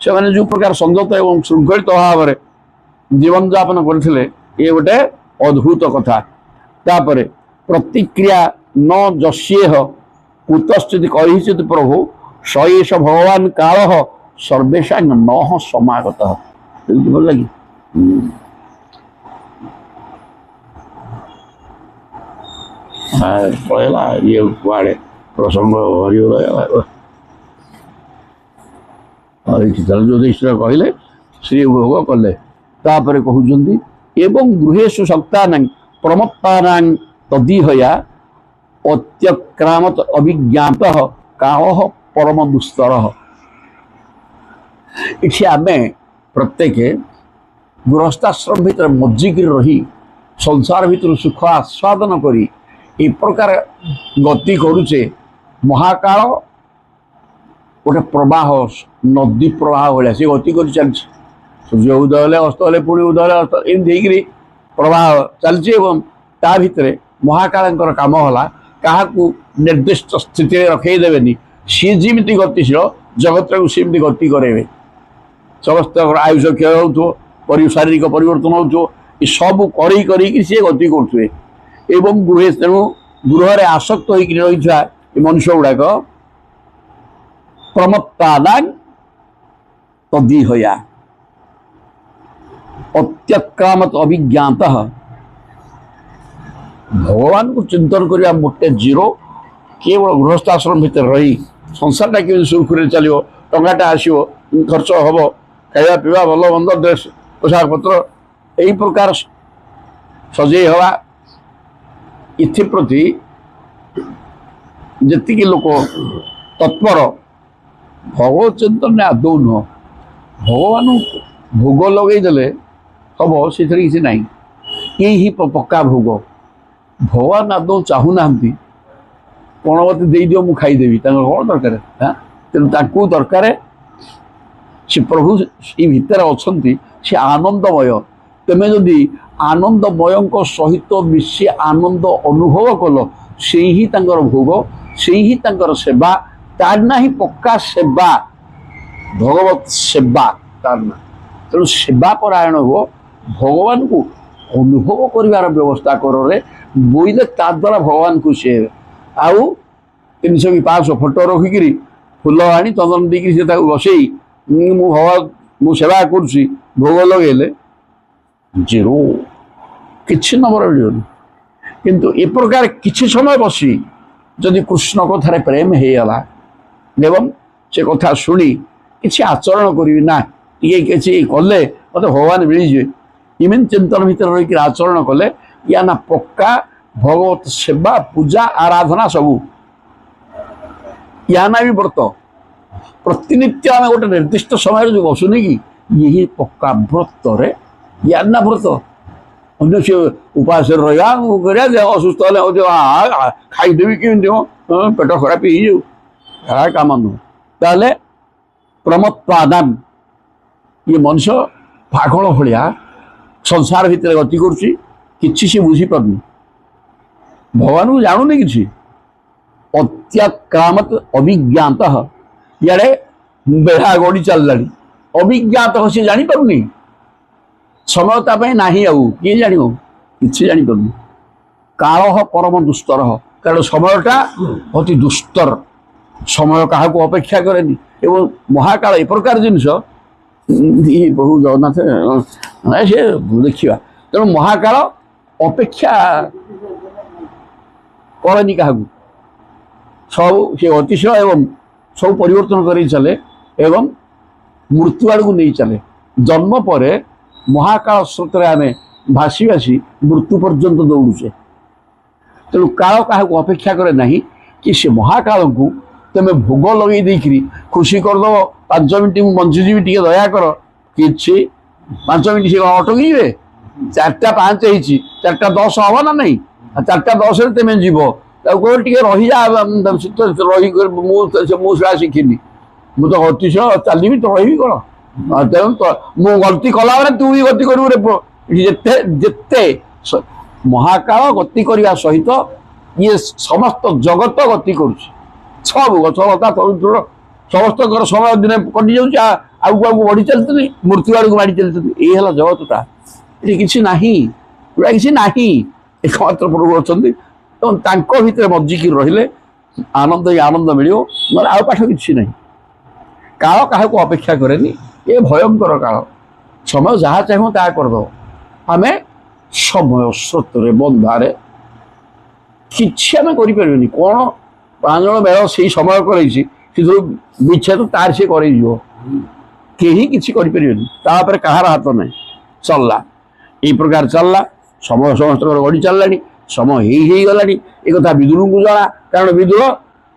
Speaker 1: ସେମାନେ ଯେଉଁ ପ୍ରକାର ସଂଯତ ଏବଂ ଶୃଙ୍ଖଳିତ ଭାବରେ ଜୀବନଯାପନ କରିଥିଲେ, ଏ ଗୋଟେ ଅଦ୍ଭୁତ କଥା। ତାପରେ ପ୍ରତିକ୍ରିୟା ନ ଯସ୍ୟେହ କୁତଶ୍ଚିତ୍ କହିଚିତ୍ ପ୍ରଭୁ ସଏଷ ଭଗବାନ କାଳଃ ସର୍ବେଷାଂ ନଃ ସମାଗତଃ। ଭଲ ଲାଗି ପଳେଇଲା ଇଏ କୁଆଡ଼େ ପ୍ରସଙ୍ଗ ହରିଗଲା। ଯୁଧିଷ୍ଠିର କହିଲେ, ଶ୍ରୀ ଭୋଗ କଲେ। ତାପରେ କହୁଛନ୍ତି ଏବଂ ଗୃହେଷୁ ଶକ୍ତାନାଂ ପ୍ରମତ୍ତାନାଂ ତଦିହୟା ଅତ୍ୟକ୍ରାମତ ଅଭିଜ୍ଞାତଃ କାଳଃ ପରମ ଦୁସ୍ତରଃ। ଏଠି ଆମେ ପ୍ରତ୍ୟେକ ଗୃହସ୍ଥାଶ୍ରମ ଭିତରେ ମଜ୍ଜିକିରି ରହି ସଂସାର ଭିତରୁ ସୁଖ ଆସ୍ୱାଦନ କରି ଏ ପ୍ରକାର ଗତି କରୁଛେ। ମହାକାଳ ଗୋଟେ ପ୍ରବାହ, ନଦୀ ପ୍ରବାହ ଭଳିଆ ସେ ଗତି କରି ଚାଲିଛି। ସୂର୍ଯ୍ୟ ଉଦୟ ହେଲେ ଅସ୍ତ ହେଲେ, ପୁଣି ଉଦୟ ହେଲେ ଅସ୍ତ, ଏମିତି ହେଇକିରି ପ୍ରବାହ ଚାଲିଛି। ଏବଂ ତା ଭିତରେ ମହାକାଳଙ୍କର କାମ ହେଲା କାହାକୁ ନିର୍ଦ୍ଦିଷ୍ଟ ସ୍ଥିତିରେ ରଖେଇ ଦେବେନି। ସିଏ ଯେମିତି ଗତିଶୀଳ, ଜଗତକୁ ସେମିତି ଗତି କରେଇବେ। ସମସ୍ତଙ୍କର ଆୟୁଷ କ୍ଷୟ ହେଉଥିବ, ଶାରୀରିକ ପରିବର୍ତ୍ତନ ହେଉଥିବ, ଏସବୁ କରିକି ସିଏ ଗତି କରୁଥିବେ। ଏବଂ ଗୃହେ, ତେଣୁ ଗୃହରେ ଆସକ୍ତ ହୋଇକି ରହିଥିବା ଏ ମନୁଷ୍ୟ ଗୁଡ଼ାକ ପ୍ରମତ୍ତାନାଂ ତଦିହୟା ଅତ୍ୟକ୍ରାମତ ଅଭିଜ୍ଞାତଃ। ଭଗବାନଙ୍କୁ ଚିନ୍ତନ କରିବା ମୋଟେ ଜିରୋ। କେବଳ ଗୃହସ୍ଥାଶ୍ରମ ଭିତରେ ରହି ସଂସାରଟା କେମିତି ସୁରୁଖୁରୁରେ ଚାଲିବ, ଟଙ୍କାଟା ଆସିବ, ଖର୍ଚ୍ଚ ହେବ, ଖାଇବା ପିଇବା, ଭଲ ମନ୍ଦ, ଡ୍ରେସ୍ ପୋଷାକ ପତ୍ର, ଏହି ପ୍ରକାର ସଜେଇ ହେବା, ଏଥିପ୍ରତି ଯେତିକି ଲୋକ ତତ୍ପର, ଭଗବତ ଚିନ୍ତନରେ ଆଦୌ ନୁହଁ। ଭଗବାନଙ୍କୁ ଭୋଗ ଲଗେଇ ଦେଲେ ହେବ, ସେଥିରେ କିଛି ନାହିଁ। କେହି ପକ୍କା ଭୋଗ ଭଗବାନ ଆଦୌ ଚାହୁଁନାହାନ୍ତି କ'ଣ ମୋତେ ଦେଇଦିଅ ମୁଁ ଖାଇଦେବି, ତାଙ୍କର କ'ଣ ଦରକାର? ତେଣୁ ତାଙ୍କୁ ଦରକାର ସେ ପ୍ରଭୁ ଏଇ ଭିତରେ ଅଛନ୍ତି, ସେ ଆନନ୍ଦମୟ। ତୁମେ ଯଦି ଆନନ୍ଦମୟଙ୍କ ସହିତ ମିଶି ଆନନ୍ଦ ଅନୁଭବ କଲ, ସେଇ ହିଁ ତାଙ୍କର ଭୋଗ, ସେଇ ହିଁ ତାଙ୍କର ସେବା। ତାର ନା ହିଁ ପକ୍କା ସେବା, ଭଗବତ ସେବା ତାର ନା। ତେଣୁ ସେବା ପରାୟଣ ହୁଅ, ଭଗବାନଙ୍କୁ ଅନୁଭବ କରିବାର ବ୍ୟବସ୍ଥା କରରେ, ବୋଇଲେ ତା ଦ୍ୱାରା ଭଗବାନ ଖୁସି ହେବେ। ଆଉ 300-500 ଫଟୋ ରଖିକିରି ଫୁଲ ଆଣି ଚନ୍ଦନ ଦେଇକିରି ସେ ତାକୁ ବସେଇ ମୁଁ ସେବା କରୁଛି ଭୋଗ ଲଗେଇଲେ ଜିରୋ, କିଛି ନମ୍ବର ମିଳିବନି। କିନ୍ତୁ ଏ ପ୍ରକାର କିଛି ସମୟ ବସି ଯଦି କୃଷ୍ଣ କଥାରେ ପ୍ରେମ ହେଇଗଲା ଏବଂ ସେ କଥା ଶୁଣି କିଛି ଆଚରଣ କରିବି ନା, ଟିକେ କିଛି କଲେ ମୋତେ ଭଗବାନ ମିଳିଯିବେ, ଏମିତି ଚିନ୍ତନ ଭିତରେ ରହିକି ଆଚରଣ କଲେ, ୟା ନା ପକ୍କା ଭଗବତ ସେବା, ପୂଜା, ଆରାଧନା ସବୁ। ୟା ନା ବି ବ୍ରତ ପ୍ରତିନିତ୍ୟ ଆମେ ଗୋଟେ ନିର୍ଦ୍ଦିଷ୍ଟ ସମୟରେ ଯେଉଁ ବସୁନି କି, ଇଏ ପକ୍କା ବ୍ରତରେ, ୟା ନା ବ୍ରତ। ଅନ୍ୟ ସେ ଉପାସରେ ରହିବା କରିବା, ଦେହ ଅସୁସ୍ଥ ହେଲେ ଖାଇଦେବି କେମିତି, ପେଟ ଖରାପ ହେଇଯାଉ, ଏହା କାମ ନୁହଁ। ତାହେଲେ ପ୍ରମତ୍ପାଦାନ, ଇଏ ମଣିଷ ପାଗଳ ଭଳିଆ ସଂସାର ଭିତରେ ଗତି କରୁଛି, କିଛି ସେ ବୁଝିପାରୁନି, ଭଗବାନଙ୍କୁ ଜାଣୁନି କିଛି। ଅତ୍ୟାକ୍ରାମତ ଅଭିଜ୍ଞାତ, ଇଆଡ଼େ ବେଢା ଗଡ଼ି ଚାଲିଲାଣି, ଅଭିଜ୍ଞାତ ସେ ଜାଣିପାରୁନି, ସମୟ ତା ପାଇଁ ନାହିଁ। ଆଉ କିଏ ଜାଣିବ? କିଛି ଜାଣିପାରୁନି। କାଳ ପରମ ଦୁସ୍ତର, କାରଣ ସମୟଟା ଅତି ଦୁସ୍ତର, ସମୟ କାହାକୁ ଅପେକ୍ଷା କରେନି। ଏବଂ ମହାକାଳ ଏ ପ୍ରକାର ଜିନିଷ, ପ୍ରଭୁ ଜଗନ୍ନାଥ ସେ ଦେଖିବା, ତେଣୁ ମହାକାଳ ଅପେକ୍ଷା କରେନି କାହାକୁ, ସବୁ ସେ ଅତିଶୟ ଏବଂ ସବୁ ପରିବର୍ତ୍ତନ କରି ଚାଲେ ଏବଂ ମୃତ୍ୟୁ ଆଡ଼କୁ ନେଇ ଚାଲେ। ଜନ୍ମ ପରେ ମହାକାଳ ସ୍ରୋତରେ ଆମେ ଭାସି ଭାସି ମୃତ୍ୟୁ ପର୍ଯ୍ୟନ୍ତ ଦୌଡ଼ୁଛେ। ତେଣୁ କାଳ କାହାକୁ ଅପେକ୍ଷା କରେ ନାହିଁ କି ସେ ମହାକାଳକୁ ତୁମେ ଭୋଗ ଲଗେଇ ଦେଇକିରି ଖୁସି କରିଦେବ, 5 ମିନିଟ୍ ମୁଁ ବଞ୍ଚିଯିବି, ଟିକେ ଦୟା କର, କିଛି 5 ମିନିଟ୍ ସେ ଅଟକିଯିବେ? 4:05 ହେଇଛି, 4:10 ହବ ନା ନାହିଁ? 4:10ରେ ତୁମେ ଯିବ, ତାକୁ କହିବ ଟିକେ ରହିଯା, ରହିକରି ମୁଁ ସେଟା ଶିଖିନି, ମୁଁ ତ ଅତିଶୟ ଚାଲିବି, ତ ରହିବି କ'ଣ? ତେଣୁ ମୁଁ ଗତି କଲାବେଳେ ତୁ ବି ଗତି କରିବୁ ରେ। ଯେତେ ଯେତେ ମହାକାଳ ଗତି କରିବା ସହିତ ଇଏ ସମସ୍ତ ଜଗତ ଗତି କରୁଛି, ସବୁ ଗଛ ଲତା ସମସ୍ତଙ୍କର ସମୟ ଦିନେ କଟିଯାଉଛି, ଆଗକୁ ଆଗକୁ ବଢ଼ି ଚାଲିଛନ୍ତି, ମୃତ୍ୟୁ ଆଡ଼କୁ ମାଡ଼ି ଚାଲିଛନ୍ତି। ଏଇ ହେଲା ଜଗତଟା, ଏଠି କିଛି ନାହିଁ, ପୁରା କିଛି ନାହିଁ, ଏକମାତ୍ର ପ୍ରଭୁ ଅଛନ୍ତି। ଏବଂ ତାଙ୍କ ଭିତରେ ମଜ୍ଜିକି ରହିଲେ ଆନନ୍ଦ ହିଁ ଆନନ୍ଦ ମିଳିବ, ନହେଲେ ଆଉ ପାଠ କିଛି ନାହିଁ। କାଳ କାହାକୁ ଅପେକ୍ଷା କରେନି, ଏ ଭୟଙ୍କର କାଳ, ସମୟ ଯାହା ଚାହିଁବ ତାହା କରିଦେବ। ଆମେ ସମୟ ସ୍ରୋତରେ ବନ୍ଧାରେ କିଛି ଆମେ କରିପାରିବେନି। କ'ଣ 5 ଜଣ ମେଳ ସେଇ ସମୟ କରେଇଛି, ସେଥିରୁ ବିଚ୍ଛେଦ ତାର ସେ କରେଇଯିବ, କେହି କିଛି କରିପାରିବେନି, ତାପରେ କାହାର ହାତ ନାହିଁ। ଚାଲିଲା ଏଇ ପ୍ରକାର ଚାଲିଲା, ସମୟ ସମସ୍ତଙ୍କର ଗଡ଼ି ଚାଲିଲାଣି, ସମୟ ହେଇଗଲାଣି। ଏ କଥା ବିଦୁରଙ୍କୁ ଜଣା, କାରଣ ବିଦୁର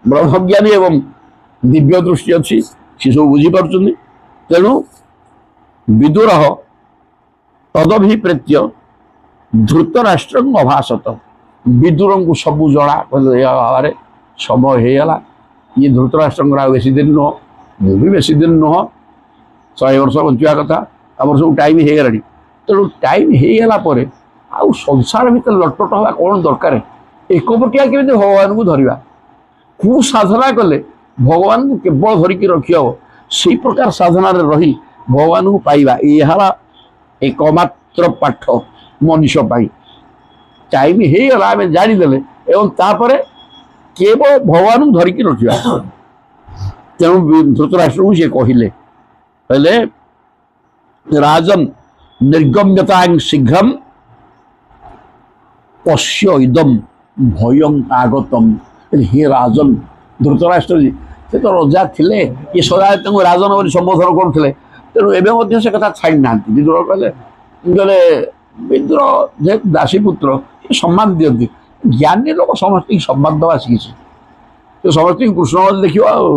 Speaker 1: ବ୍ରହ୍ମଜ୍ଞାନୀ ଏବଂ ଦିବ୍ୟ ଦୃଷ୍ଟି ଅଛି, ସେ ସବୁ ବୁଝିପାରୁଛନ୍ତି। ତେଣୁ ବିଦୁର ତଦଭିପ୍ରେତ୍ୟ ଧୃତରାଷ୍ଟ୍ରଙ୍କୁ ଅଭାସତ, ବିଦୁରଙ୍କୁ ସବୁ ଜଣା, କହିଲେ ଏ ଭାବରେ ସମୟ ହେଇଗଲା, ଇଏ ଧୃତରାଷ୍ଟ୍ରଙ୍କର ଆଉ ବେଶୀ ଦିନ ନୁହଁ, ମୁଁ ବି ବେଶୀ ଦିନ ନୁହଁ, 100 ବର୍ଷ ବଞ୍ଚିବା କଥା, ଆମର ସବୁ ଟାଇମ୍ ହେଇଗଲାଣି। ତେଣୁ ଟାଇମ୍ ହେଇଗଲା ପରେ ଆଉ ସଂସାର ଭିତରେ ଲଟପଟ ହେବା କ'ଣ ଦରକାର? ଏକପଟିଆ କେମିତି ଭଗବାନଙ୍କୁ ଧରିବା, କେଉଁ ସାଧନା କଲେ ଭଗବାନଙ୍କୁ କେବଳ ଧରିକି ରଖିହେବ, ସେଇ ପ୍ରକାର ସାଧନାରେ ରହି ଭଗବାନଙ୍କୁ ପାଇବା, ଏହା ଏକମାତ୍ର ପାଠ ମଣିଷ ପାଇଁ। ଟାଇମ୍ ହେଇଗଲା ଆମେ ଜାଣିଦେଲେ ଏବଂ ତାପରେ କେବଳ ଭଗବାନଙ୍କୁ ଧରିକି ରଖିବା। ତେଣୁ ଧୃତରାଷ୍ଟ୍ରଙ୍କୁ ସେ କହିଲେ ରାଜନ୍ ନିର୍ଗମ୍ୟତାଂ ଶୀଘ୍ରମ୍ ପଶ୍ୟ ଇଦମ୍ ଭୟଂ ଆଗତମ୍। ହେ ରାଜନ୍, ଧୃତରାଷ୍ଟ୍ରଜୀ ସେ ତ ରଜା ଥିଲେ, ଇଏ ସଦାବେଳେ ତାଙ୍କୁ ରାଜନ ବୋଲି ସମ୍ବୋଧନ କରୁଥିଲେ, ତେଣୁ ଏବେ ମଧ୍ୟ ସେ କଥା ଛାଡ଼ିନାହାନ୍ତି। ବିଦୁର କହିଲେ ବିଦୁର ଯେହେତୁ ଦାସୀପୁତ୍ର, ସେ ସମ୍ମାନ ଦିଅନ୍ତି, ଜ୍ଞାନୀ ଲୋକ ସମସ୍ତଙ୍କୁ ସମ୍ମାନ ଦେବା ଶିଖିଛି, ସେ ସମସ୍ତଙ୍କୁ କୃଷ୍ଣ ଦେଖିବ ଆଉ।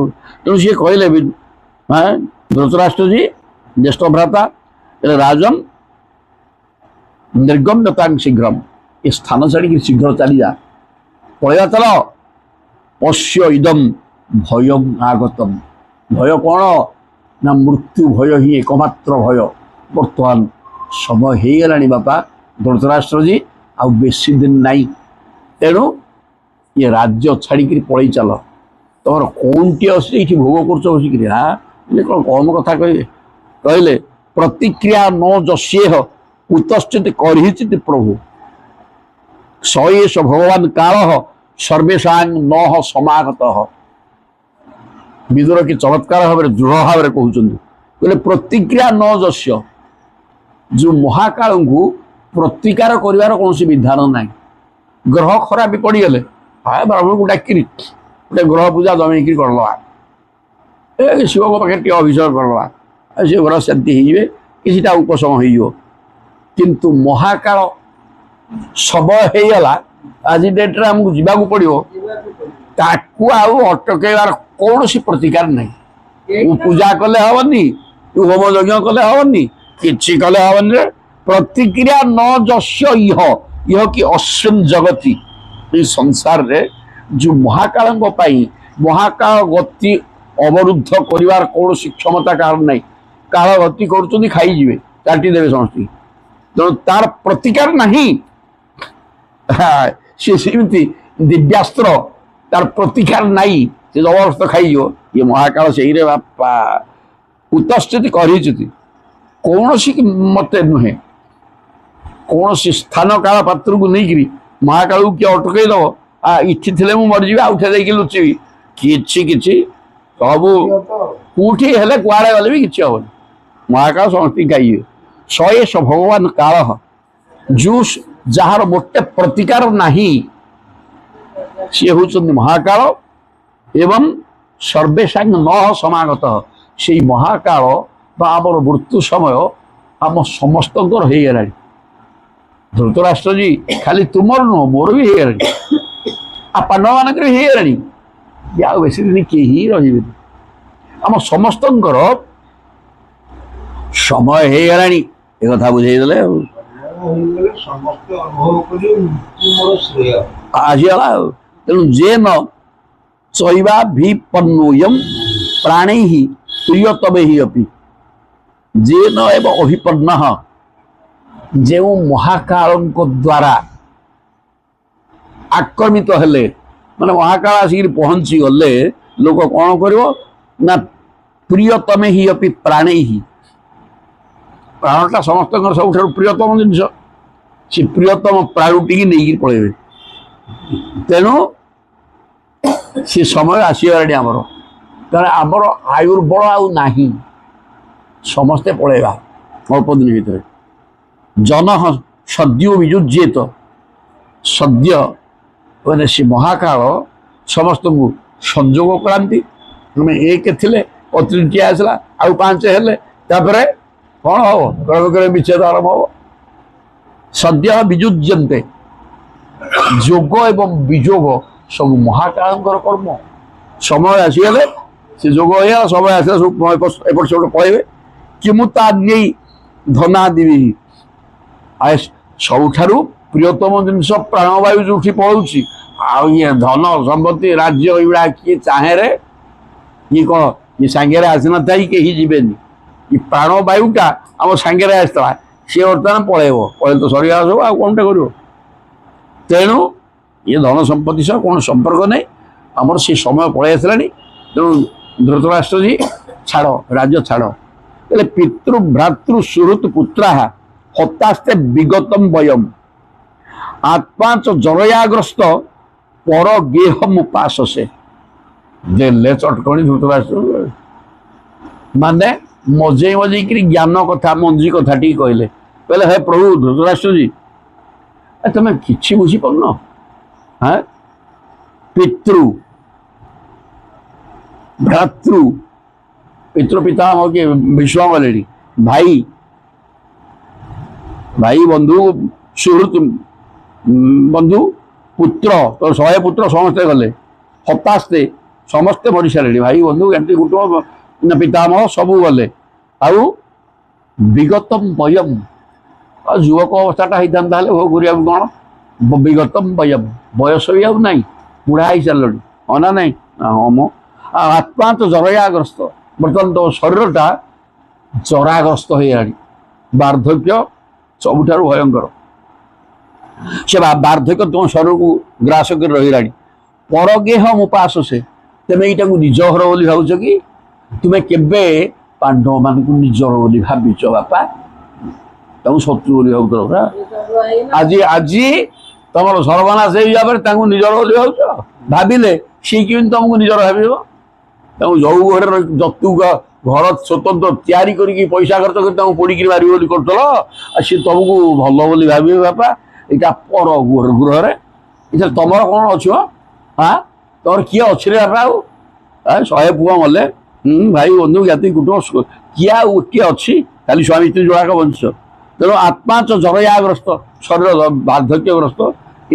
Speaker 1: ତେଣୁ ସିଏ କହିଲେ ଧୃତରାଷ୍ଟ୍ରଜୀ ଜ୍ୟେଷ୍ଠ ଭ୍ରାତା, ରାଜନ୍ निर्गम्यता शीघ्रम ये स्थान छाड़ी शीघ्र चली जा पलैया चल पश्य इदम भय आगतम भय कौन ना मृत्यु भय ही एकमात्र भय बर्तमान समय हो गला बापा धृतराष्ट्र जी आ बेसी दिन नहीं तेणु ये राज्य छाड़ी पलि चल तुम कौन टी अच्छी भोग कर बसिक हाँ कौन कम कथा कहे कहले प्रतिक्रिया न जस्येह कुतश्चित करहिचित प्रभु सएष भगवान काल सर्वेशा न समागत विदुर की चमत्कार भाव दृढ़ भाव कहते प्रतिक्रिया न जस्य जो महाकाल को प्रतिकार कर कौन विधान ना ग्रह खराब पड़गले हाँ ब्राह्मण को डाक गोटे ग्रह पूजा जमी कर शिव को पाखे अभिषेक करवा सी ग्रह शांति हो किसी उपशम हो किंतु महाकाल समय होगला आज डेट्रे आमको जावाक पड़ो ताकू अटकैबार कौन प्रतिकार नहीं पूजा कले हेनी होम यज्ञ कले हेनी कि कले हेनी प्रतिक्रिया न जस्य इह कि अश्विन जगती संसार रे जो महाकाल महाकाल गति अवरुद्ध कर कौन क्षमता कार नहीं काल गति कर खाईजे चाटिदेवे समस्त तेणु तार प्रतिकार नहीं सी दिव्यास्त्र तार प्रतिकार नहीं से जबरदस्त खाई ये महाकाल से बापा कुतश्चित कर कौन मत नुहे कौन स्थान काल पात्र को नहीं महाकाल को किए अटकई दब इच्छी थे मरजी उठे देकी लुचि कि सब कौटी हेले कुआड़े गले भी किसी हेनी महाकाल समस्त खाइए सएष भगवान काल जो जार मोटे प्रतिकार नहीं सी हूँ महाकाल एवं सर्वेशा न समागत से महाकाल आमर मृत्यु समय आम समस्त होगला धृतराष्ट्र जी खाली तुमर नुह मोर भी होगला आ पांडव मानक होगला बेस दिन कहीं रे आम समस्त समय होगला एक कथा बुझेदे आसीगला तेणु जे न चैवा विपन्नोयम प्राणे ही प्रियतमे ही अपि जे न एवं अभिपन्न जो महाकाल द्वारा आक्रमित हेले माने महाकाल आसिक पहुंची गले लोक कौन कर प्रियतमे ही अपि प्राणे ही प्राणटा समस्त सब प्रियतम जिन सी प्रियतम प्राणुटी नहीं पलैबे तेणु सी समय आसगला आमर कारण आमर आयुर्बल आना समस्ते पलैबा अल्प दिन भितर जन सद्यो विजुज्येत सद्य मैंने सी महाकाल समस्त को संजोग कराती एक थे 35 आसला आउ 5 हेले कौन हम क्रम विच्छेद आरंभ हम सद्य विजुज्यन्ते जोग एवं विजोग सब महाकाल कर्म समय आसीगले से जोग हो समय आस एपट सेपट पलैबे कि मुझे धनादि सबुठ प्रियतम जिनस प्राणवायु जो पलुची ये धन संपत्ति राज्य ये किए चाहे रे ये कौन ये सांगे आसी ना कहीं जीवेनि ये प्राणवायुटा आम सांगे आसला सी बर्तमान पलैब पलैल तो सरीगला सब आ कौनटा कर तेणु ये धन संपत्ति सह कौन संपर्क नहीं आमर से समय पलि आसला तेणु धृतराष्ट्र जी छाड़ राज्य छाड़ बोले पितृ भ्रातृ सुहृत पुत्रा हतास्ते विगतम वयम आत्मा च जरयाग्रस्त पर गेहम उपास से देले चटकणी धृतराष्ट्र माने मजे मजे ज्ञान कथा मंजी कथा टी कहले कहले हे प्रभु धृतराष्ट्र जी तुम कि बुझी पार हाँ पितृ भ्रातृ पितृ पिता के विश्व गले भाई भाई बंधु सुहृत बंधु पुत्र तो 100 पुत्र समस्ते गले हतास्ते समस्ते मरी सारे भाई बंधु एमती कुटुंब पितामह सबू गले आउ विगतम वयम ଆଉ ଯୁବକ ଅବସ୍ଥାଟା ହେଇଥାନ୍ତା ହେଲେ ଭୋଗ କରିବାକୁ କ'ଣ ବିଗତ ବୟସ ବି ଆଉ ନାହିଁ, ବୁଢ଼ା ହେଇସାରିଲଣି ହଁ ନା ନାହିଁ? ହଁ ମ ଆତ୍ମା ତ ଜରାଗ୍ରସ୍ତ, ବର୍ତ୍ତମାନ ତମ ଶରୀରଟା ଜରାଗ୍ରସ୍ତ ହେଇଗଲାଣି। ବାର୍ଦ୍ଧକ୍ୟ ସବୁଠାରୁ ଭୟଙ୍କର, ସେ ବାର୍ଦ୍ଧକ୍ୟ ତୁମ ଶରୀରକୁ ଗ୍ରାସ କରି ରହିଲାଣି। ପରଗେହ ଉପାସ ସେ, ତେମେ ଏଇଟାକୁ ନିଜ ଘର ବୋଲି ଭାବୁଛ କି? ତୁମେ କେବେ ପାଣ୍ଡବ ମାନଙ୍କୁ ନିଜର ବୋଲି ଭାବିଛ ବାପା? ତାଙ୍କୁ ଶତ୍ରୁ ବୋଲି ଭାବୁଛ ପରା। ଆଜି ଆଜି ତମର ସର୍ବନାଶ ହେଇଯିବା ପରେ ତାଙ୍କୁ ନିଜର ବୋଲି ଭାବୁଛ। ଭାବିଲେ ସିଏ କେମିତି ତମକୁ ନିଜର ଭାବିବ? ତାଙ୍କୁ ଯୋଉ ଘରେ ଯତୁ ଘର ସ୍ୱତନ୍ତ୍ର ତିଆରି କରିକି ପଇସା ଖର୍ଚ୍ଚ କରି ତାଙ୍କୁ ପୋଡ଼ିକିରି ମାରିବ ବୋଲି କରୁଥିଲ, ଆଉ ସିଏ ତମକୁ ଭଲ ବୋଲି ଭାବିବେ ବାପା? ଏଇଟା ପର ଗୃହରେ ଏଥିରେ ତମର କ'ଣ ଅଛି ମ? ହଁ ତମର କିଏ ଅଛି ରେ ବାପା? ଆଉ 100 ପୁଅ ମଲେ, ଭାଇ ବନ୍ଧୁ ଜ୍ଞାତି କୁଟୁମ୍ବ କିଏ ଆଉ କିଏ ଅଛି? ଖାଲି ସ୍ୱାମୀ ସ୍ତ୍ରୀ ଯୋଡ଼ାକ ବଞ୍ଚିଛ। ତେଣୁ ଆତ୍ମା ତ ଜରୟାଗ୍ରସ୍ତ, ଶରୀର ବାର୍ଦ୍ଧକ୍ୟଗ୍ରସ୍ତ,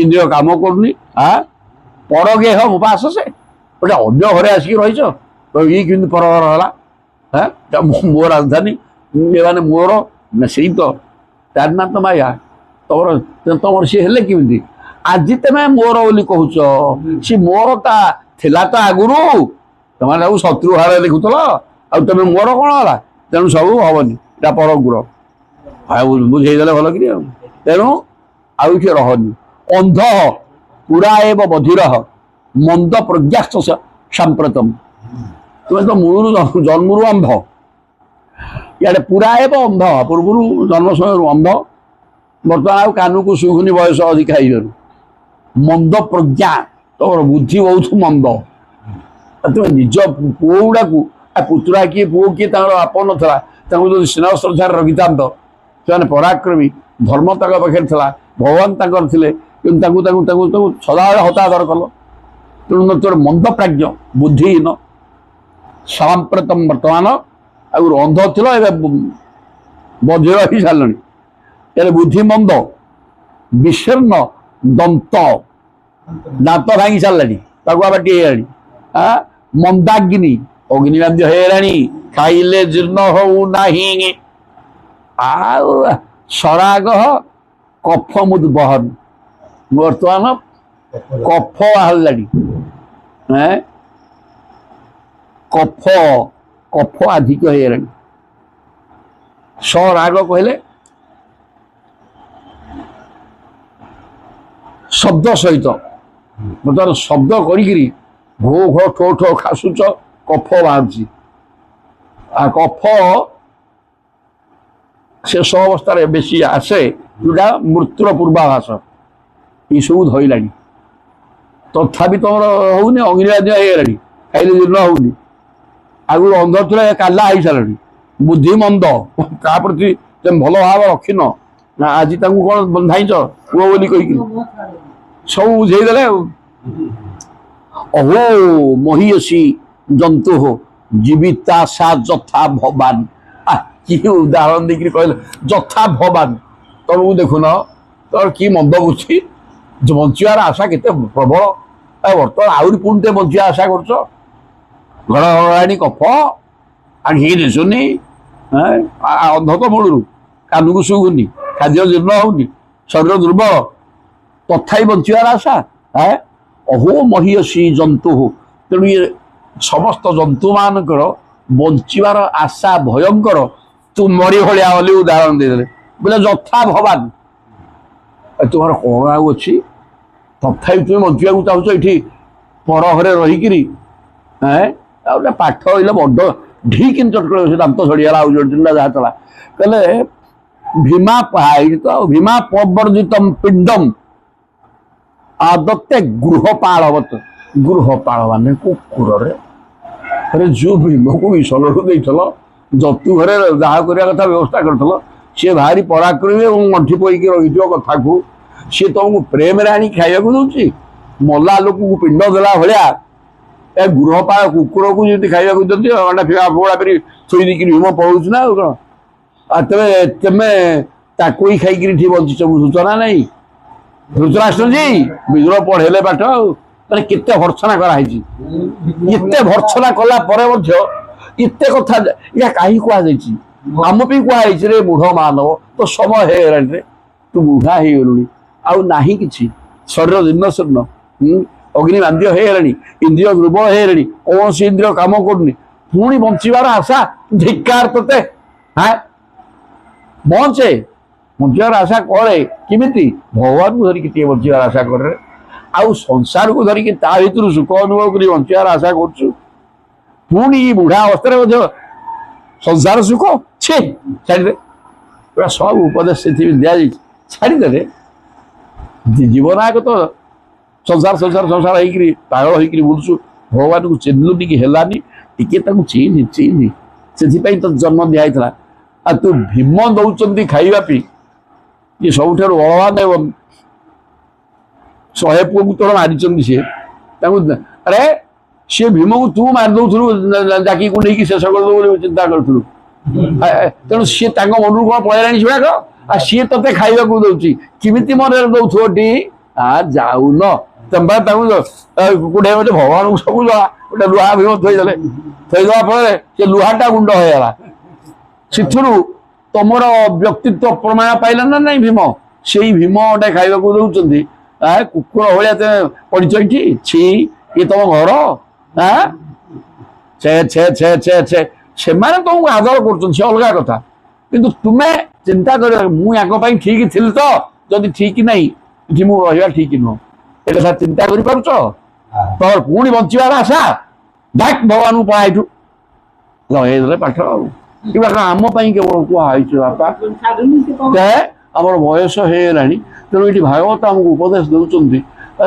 Speaker 1: ଇନ୍ଦ୍ରିୟ କାମ କରୁନି। ପରଗେହ ଉପାସ ସେ, ଗୋଟେ ଅନ୍ୟ ଘରେ ଆସିକି ରହିଛ, ଇଏ କେମିତି ପର ଘର ହେଲା? ମୋ ରାଜଧାନୀ, ଏମାନେ ମୋର ସେଇ ତ ତାର ନା ତ ମାୟା। ତମର ସିଏ ହେଲେ କେମିତି? ଆଜି ତମେ ମୋର ବୋଲି କହୁଛ, ସେ ମୋର ତା ଥିଲା ତ ଆଗରୁ। ତମେ ତାକୁ ଶତ୍ରୁ ଭାବରେ ଦେଖୁଥିଲ, ଆଉ ତମେ ମୋର କ'ଣ ହେଲା? ତେଣୁ ସବୁ ହବନି, ଏଇଟା ପରଗୁର। ଆଉ ବୁଝେଇଦେଲେ ଭଲ କିରି ଆଉ। ତେଣୁ ଆଉ କିଏ ରହନି। ଅନ୍ଧ ପୁରା ଏବ ବଧିର ମନ୍ଦ ପ୍ରଜ୍ଞାସ୍ତ ସାମ୍ପ୍ରତମ୍। ତୁମେ ତ ମୂଳରୁ ଜନ୍ମରୁ ଅନ୍ଧ, ଇଆଡ଼େ ପୁରା ଏବ ଅନ୍ଧ, ପୂର୍ବରୁ ଜନ୍ମ ସମୟରୁ ଅନ୍ଧ, ବର୍ତ୍ତମାନ ଆଉ କାନକୁ ଶୁଭୁନି ବୟସ ଅଧିକା ହେଇଗଲୁ। ମନ୍ଦ ପ୍ରଜ୍ଞା, ତମର ବୁଦ୍ଧି ବହୁତ ମନ୍ଦ। ତୁମେ ନିଜ ପୁଅ ଗୁଡ଼ାକୁ, ପୁତୁରା କିଏ ପୁଅ କିଏ ତାଙ୍କର ବାପ ନଥିଲା, ତାଙ୍କୁ ଯଦି ସ୍ନେହ ଶ୍ରଦ୍ଧାରେ ରଖିଥାନ୍ତ, ସେମାନେ ପରାକ୍ରମୀ, ଧର୍ମ ତାଙ୍କ ପାଖରେ ଥିଲା, ଭଗବାନ ତାଙ୍କର ଥିଲେ, କିନ୍ତୁ ତାଙ୍କୁ ତାଙ୍କୁ ତାଙ୍କୁ ତାଙ୍କୁ ସଦାବେଳେ ହତାଦର କଲ। ତେଣୁ ତୋର ମନ୍ଦ ପ୍ରାଜ୍ଞ, ବୁଦ୍ଧିହୀନ। ସାମ୍ପ୍ରତମ୍, ବର୍ତ୍ତମାନ ଆଗରୁ ଅନ୍ଧ ଥିଲ, ଏବେ ବଧିର ହେଇ ସାରିଲଣି। ହେଲେ ବୁଦ୍ଧି ମନ୍ଦ, ବିଶୀର୍ଣ୍ଣ ଦନ୍ତ, ଦାନ୍ତ ଭାଙ୍ଗି ସାରିଲାଣି, ତାକୁ ବାଟି ହେଇଗଲାଣି। ମନ୍ଦାଗ୍ନି, ଅଗ୍ନିବାଦ୍ୟ ହେଇଗଲାଣି, ଖାଇଲେ ଜୀର୍ଣ୍ଣ ହଉ ନାହିଁ। ଆଉ ସରାଗ କଫ ମୁଦ୍ ବହନ, ବର୍ତ୍ତମାନ କଫ ବାହାରିଲାଣି। କଫ ଅଧିକ ହେଇଗଲାଣି। ସରାଗ କହିଲେ ଶବ୍ଦ ସହିତ, ବର୍ତ୍ତମାନ ଶବ୍ଦ କରିକିରି ଘୋ ଘୋ ଠୋ ଠୋ ଖାସୁଛ, କଫ ବାହାରୁଛି। କଫ ଶେଷ ଅବସ୍ଥାରେ ବେଶୀ ଆସେ, ଯୋଉଟା ମୃତ୍ୟୁର ପୂର୍ବାଭାସ, ଏସବୁ ଧଇଲାଣି। ତଥାପି ତମର ହଉନି, ଅଗ୍ନିବାଦ୍ୟ ହେଇଗଲାଣି, ଖାଇଲେ ଜୀର୍ଣ୍ଣ ହଉନି। ଆଗରୁ ଅନ୍ଧ ଥିଲେ, କାଲା ହେଇସାରିଲାଣି। ବୁଦ୍ଧି ମନ୍ଦ, କାହା ପ୍ରତି ତମେ ଭଲ ଭାବ ରଖିନ, ନା ଆଜି ତାଙ୍କୁ କ'ଣ ବନ୍ଧାଇଛ ପୁଅ ବୋଲି କହିକି? ସବୁ ବୁଝେଇଦେଲେ ଆଉ। ଅହୋ ମହିୟସୀ ଜନ୍ତୁ ଜୀବିତା ସା ଯଥା ଭବାନ। କି ଉଦାହରଣ ଦେଇକିରି କହିଲେ, ଯଥା ଭବାନ। ତମକୁ ଦେଖୁନ ତମର କି ମନ୍ଦ ବୁଝି, ବଞ୍ଚିବାର ଆଶା କେତେ ପ୍ରବଳ, ବର୍ତ୍ତମାନ ଆହୁରି ପୁଣି ତେ ବଞ୍ଚିବା ଆଶା କରୁଛ। ଘର ଘରାଣି କଫ, ଆଖିକି ଦିଶୁନି, ଅନ୍ଧ ତ ମୂଳରୁ, କାନକୁ ଶୁଭୁନି, ଖାଦ୍ୟ ଜୀର୍ଣ୍ଣ ହଉନି, ଶରୀର ଦୁର୍ବଳ, ତଥାପି ବଞ୍ଚିବାର ଆଶା। ଅହୋ ମହିୟସୀ ଜନ୍ତୁ। ତେଣୁ ଇଏ ସମସ୍ତ ଜନ୍ତୁମାନଙ୍କର ବଞ୍ଚିବାର ଆଶା ଭୟଙ୍କର। ତୁ ମରି ଭଳିଆ ବୋଲି ଉଦାହରଣ ଦେଇଦେଲେ, ବୋଲେ ଯଥା ଭବାନ। ତୁମର କ'ଣ ଆଉ ଅଛି? ତଥାପି ତୁମେ ବଞ୍ଚିବାକୁ ଚାହୁଁଛ ଏଠି ପର ଘରେ ରହିକିରି। ଆଉ ଗୋଟେ ପାଠ ରହିଲେ ବଡ଼ ଢିକ୍ ଚଟକଳ, ସେ ଦାନ୍ତ ଛଡ଼ିଗଲା, ଆଉ ଯୋଡ଼ିଲା ଯାହା ଥିଲା। କହିଲେ ଭୀମା ଏଇଠି ତ ଆଉ ଭୀମା ପ୍ରବର୍ଜିତମ୍ ପିଣ୍ଡମ୍ ଆଦତ୍ତେ ଗୃହପାଳବତ। ଗୃହପାଳ ମାନେ କୁକୁରରେ, ଯୋଉ ଭୀମକୁ ବିଷଣକୁ ଦେଇଥିଲ, ଯତୁ ଘରେ ଯାହା କରିବା କଥା ବ୍ୟବସ୍ଥା କରିଥିଲ, ସିଏ ଭାରି ପରାକ୍ରମୀ ଏବଂ ଗଣ୍ଠି ପଇକି ରହିଥିବ କଥାକୁ, ସିଏ ତମକୁ ପ୍ରେମରେ ଆଣି ଖାଇବାକୁ ଦଉଛି। ମଲା ଲୋକକୁ ପିଣ୍ଡ ଦେଲା ଭଳିଆ ଏ ଗୃହପାଳ କୁକୁରକୁ ଯେମିତି ଖାଇବାକୁ ଦିଅନ୍ତି, ଅଣ୍ଡା ଫିଙ୍ଗା ଫୋଡ଼ା କରି ଥୋଇ ଦେଇକିରି ଭୀମ ପଳଉଛି ନା ଆଉ କ'ଣ? ଆଉ ତେମେ ତାକୁ ହିଁ ଖାଇକିରି ଏଠି ବଞ୍ଚିଛ, ବୁଝୁଛ ନା ନାଇଁ? ଧୃତରାଷ୍ଟ୍ରଜୀ ବିଦ୍ରୋହ ପଢ଼େଇଲେ ପାଠ, ଆଉ ମାନେ କେତେ ଭର୍ତ୍ସନା କରାହେଇଛି। ଏତେ ଭର୍ତ୍ସନା କଲା ପରେ ମଧ୍ୟ ଏତେ କଥା, ଏହା କାହିଁକି କୁହାଯାଇଛି? आम भी कहुई रे मूढ़ मानव तो समय ହେଇଗଲାଣି रे तू बुढ़ा ହେଇଗଲୁଣି ଆଉ ନାହିଁ କିଛି ଶରୀର ଜୀର୍ଣ୍ଣ ଶୀର୍ଣ୍ଣ ଅଗ୍ନି ବାନ୍ଧ୍ୟ ହେଇଗଲାଣି ଇନ୍ଦ୍ରିୟ ଦୁର୍ବଳ ହେଇଗଲାଣି କୌଣସି ଇନ୍ଦ୍ରିୟ କାମ କରୁନି ପୁଣି ବଞ୍ଚିବାର ଆଶା ଧିକ୍କାର ତତେ ହଁ ବଞ୍ଚେ ବଞ୍ଚିବାର ଆଶା କରେ କେମିତି ଭଗବାନଙ୍କୁ ଧରିକି ଟିକେ ବଞ୍ଚିବାର ଆଶା କରେ ଆଉ ସଂସାରକୁ ଧରିକି ତା ଭିତରୁ ସୁଖ ଅନୁଭବ କରି ବଞ୍ଚିବାର ଆଶା କରୁଛୁ ପୁଣି ବୁଢା ଅବସ୍ଥାରେ ମଧ୍ୟ संसार सुख छे छाड़े पूरा सब उपदेश से दिखाई छाड़ीदे जीवन आग तो संसार संसार संसार होकर पागल होकर बुलूँ भगवान को चिन्हलु टी टिके चिन्ह चिन्ह से तो जन्म दिखाई आ तू भीम दौरान खावापी ये सब बलवान एवं 100 पुओ को तोड़ मारी सी अरे सी भीम को तू मारिदू जाकी को लेकिन शेष करदे चिंता करूँ तेणु सी मन कौन पलैला शुणाक सी ते खावा दौर किमिति मन दौथ टी जाऊन तुम गोटे भगवान को सब जला गोटे लुहा भीम थईदे थईदा फल से लुहाटा गुंड होगा से तुम व्यक्तित्व प्रमाण पाइल ना नहीं भीम से भीम गोटे खावा दौरान कुकुर भाया पड़े छी ये तुम घर छे छे छे छे छे से तुमको आदर कर अलग कथा किंतु तुम्हें चिंता कर मुझे ठीक थी तो जदि ठीक नहीं ये मुझे ठीक नुह एक चिंता कर तुम पुणी बचार आशा डाक भगवान को पढ़ाई लगे पाठ आम केवल कहुई बापा आम बयस होगा तेणु ये भागवत आमको उपदेश दौरान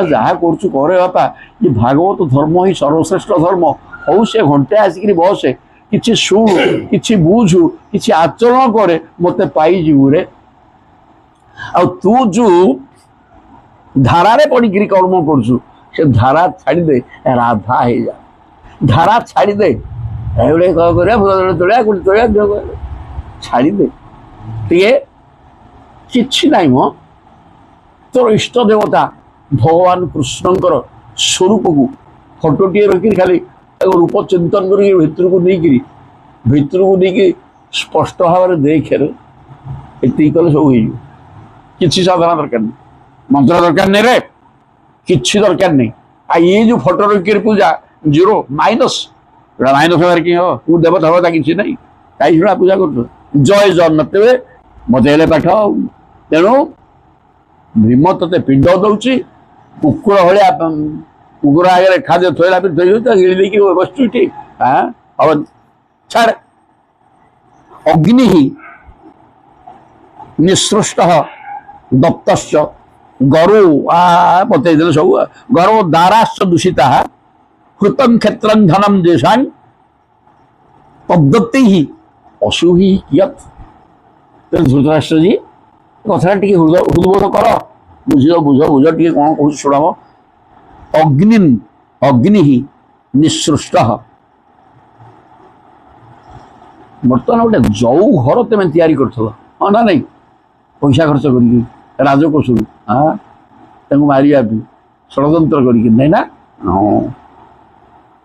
Speaker 1: जहाँ करे बापा ये भागवत धर्म ही सर्वश्रेष्ठ धर्म हौ से घंटे आसिक बसे कि शुणु कि बुझु कि आचरण करे मत पाईजु रे आ तू जो धारा पड़ी कर्म करछु से धारा छाड़ी दे राधा हो जा धारा छाड़ी दे छाड़ी दे कि ना मो तोर इष्ट देवता भगवान कृष्णकर स्वरूप को फटोटे रखी खाली रूप चिंतन भितर को नहीं स्पष्ट भाव में देखे ये कले सब कि साधना दरकार नहीं मंत्र दरकार नहीं रे कि दरकार नहीं आ ये जो फटो रखी पूजा जीरो माइनस माइनस हमारे कि तू देवता होता कि नहीं कहीं पूजा कर जय जगन्नाथ मत पाठ तेणु भीम ते पिंड दौची कुकुर भाया कुकुर आगे खाद्य थोड़ा भी गिड़ी बसु ठीक हाँ छाड़ अग्नि निसृष्ट दत्त गरु बतई सब गरु दाराश्च दूषिता हृतम क्षेत्र धनम देशा तद्दत्ति ही पशु ही कियत धृतराष्ट्र जी कथा टी हृदबोध कर बुझ बुझ बुझ टे कौन कह शुणाव अग्नि अग्नि निसृष्ट बर्तमान गोटे जौ घर तुम तैयारी कर हाँ ना नहीं पैसा खर्च कर राजकोष हाँ मारिया षड्यंत्र कर ना हाँ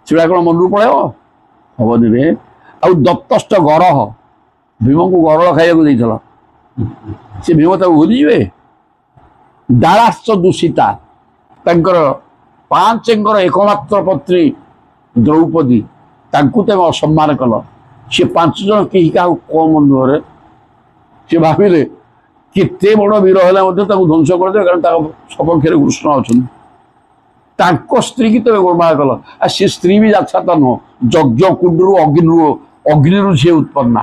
Speaker 1: सीड़ा कौन मन पड़े हबनी रे आ दत्तष्ट गरह भीम को गरल खाया से भीम तक भूलिजे दाराश्च दूषिता पांचर एकमात्र पत्री द्रौपदी तुम असम्मान कल सी 5 जन कहीं क्या कम नुहरे सी भाविले केते बड़ वीर है ध्वंस करदे कारण सपक्ष कृष्ण अच्छा स्त्री की तुम गोलमाल कल आ सी स्त्री भी जाता नुह यज्ञ कुंडु अग्नि सी उत्पन्ना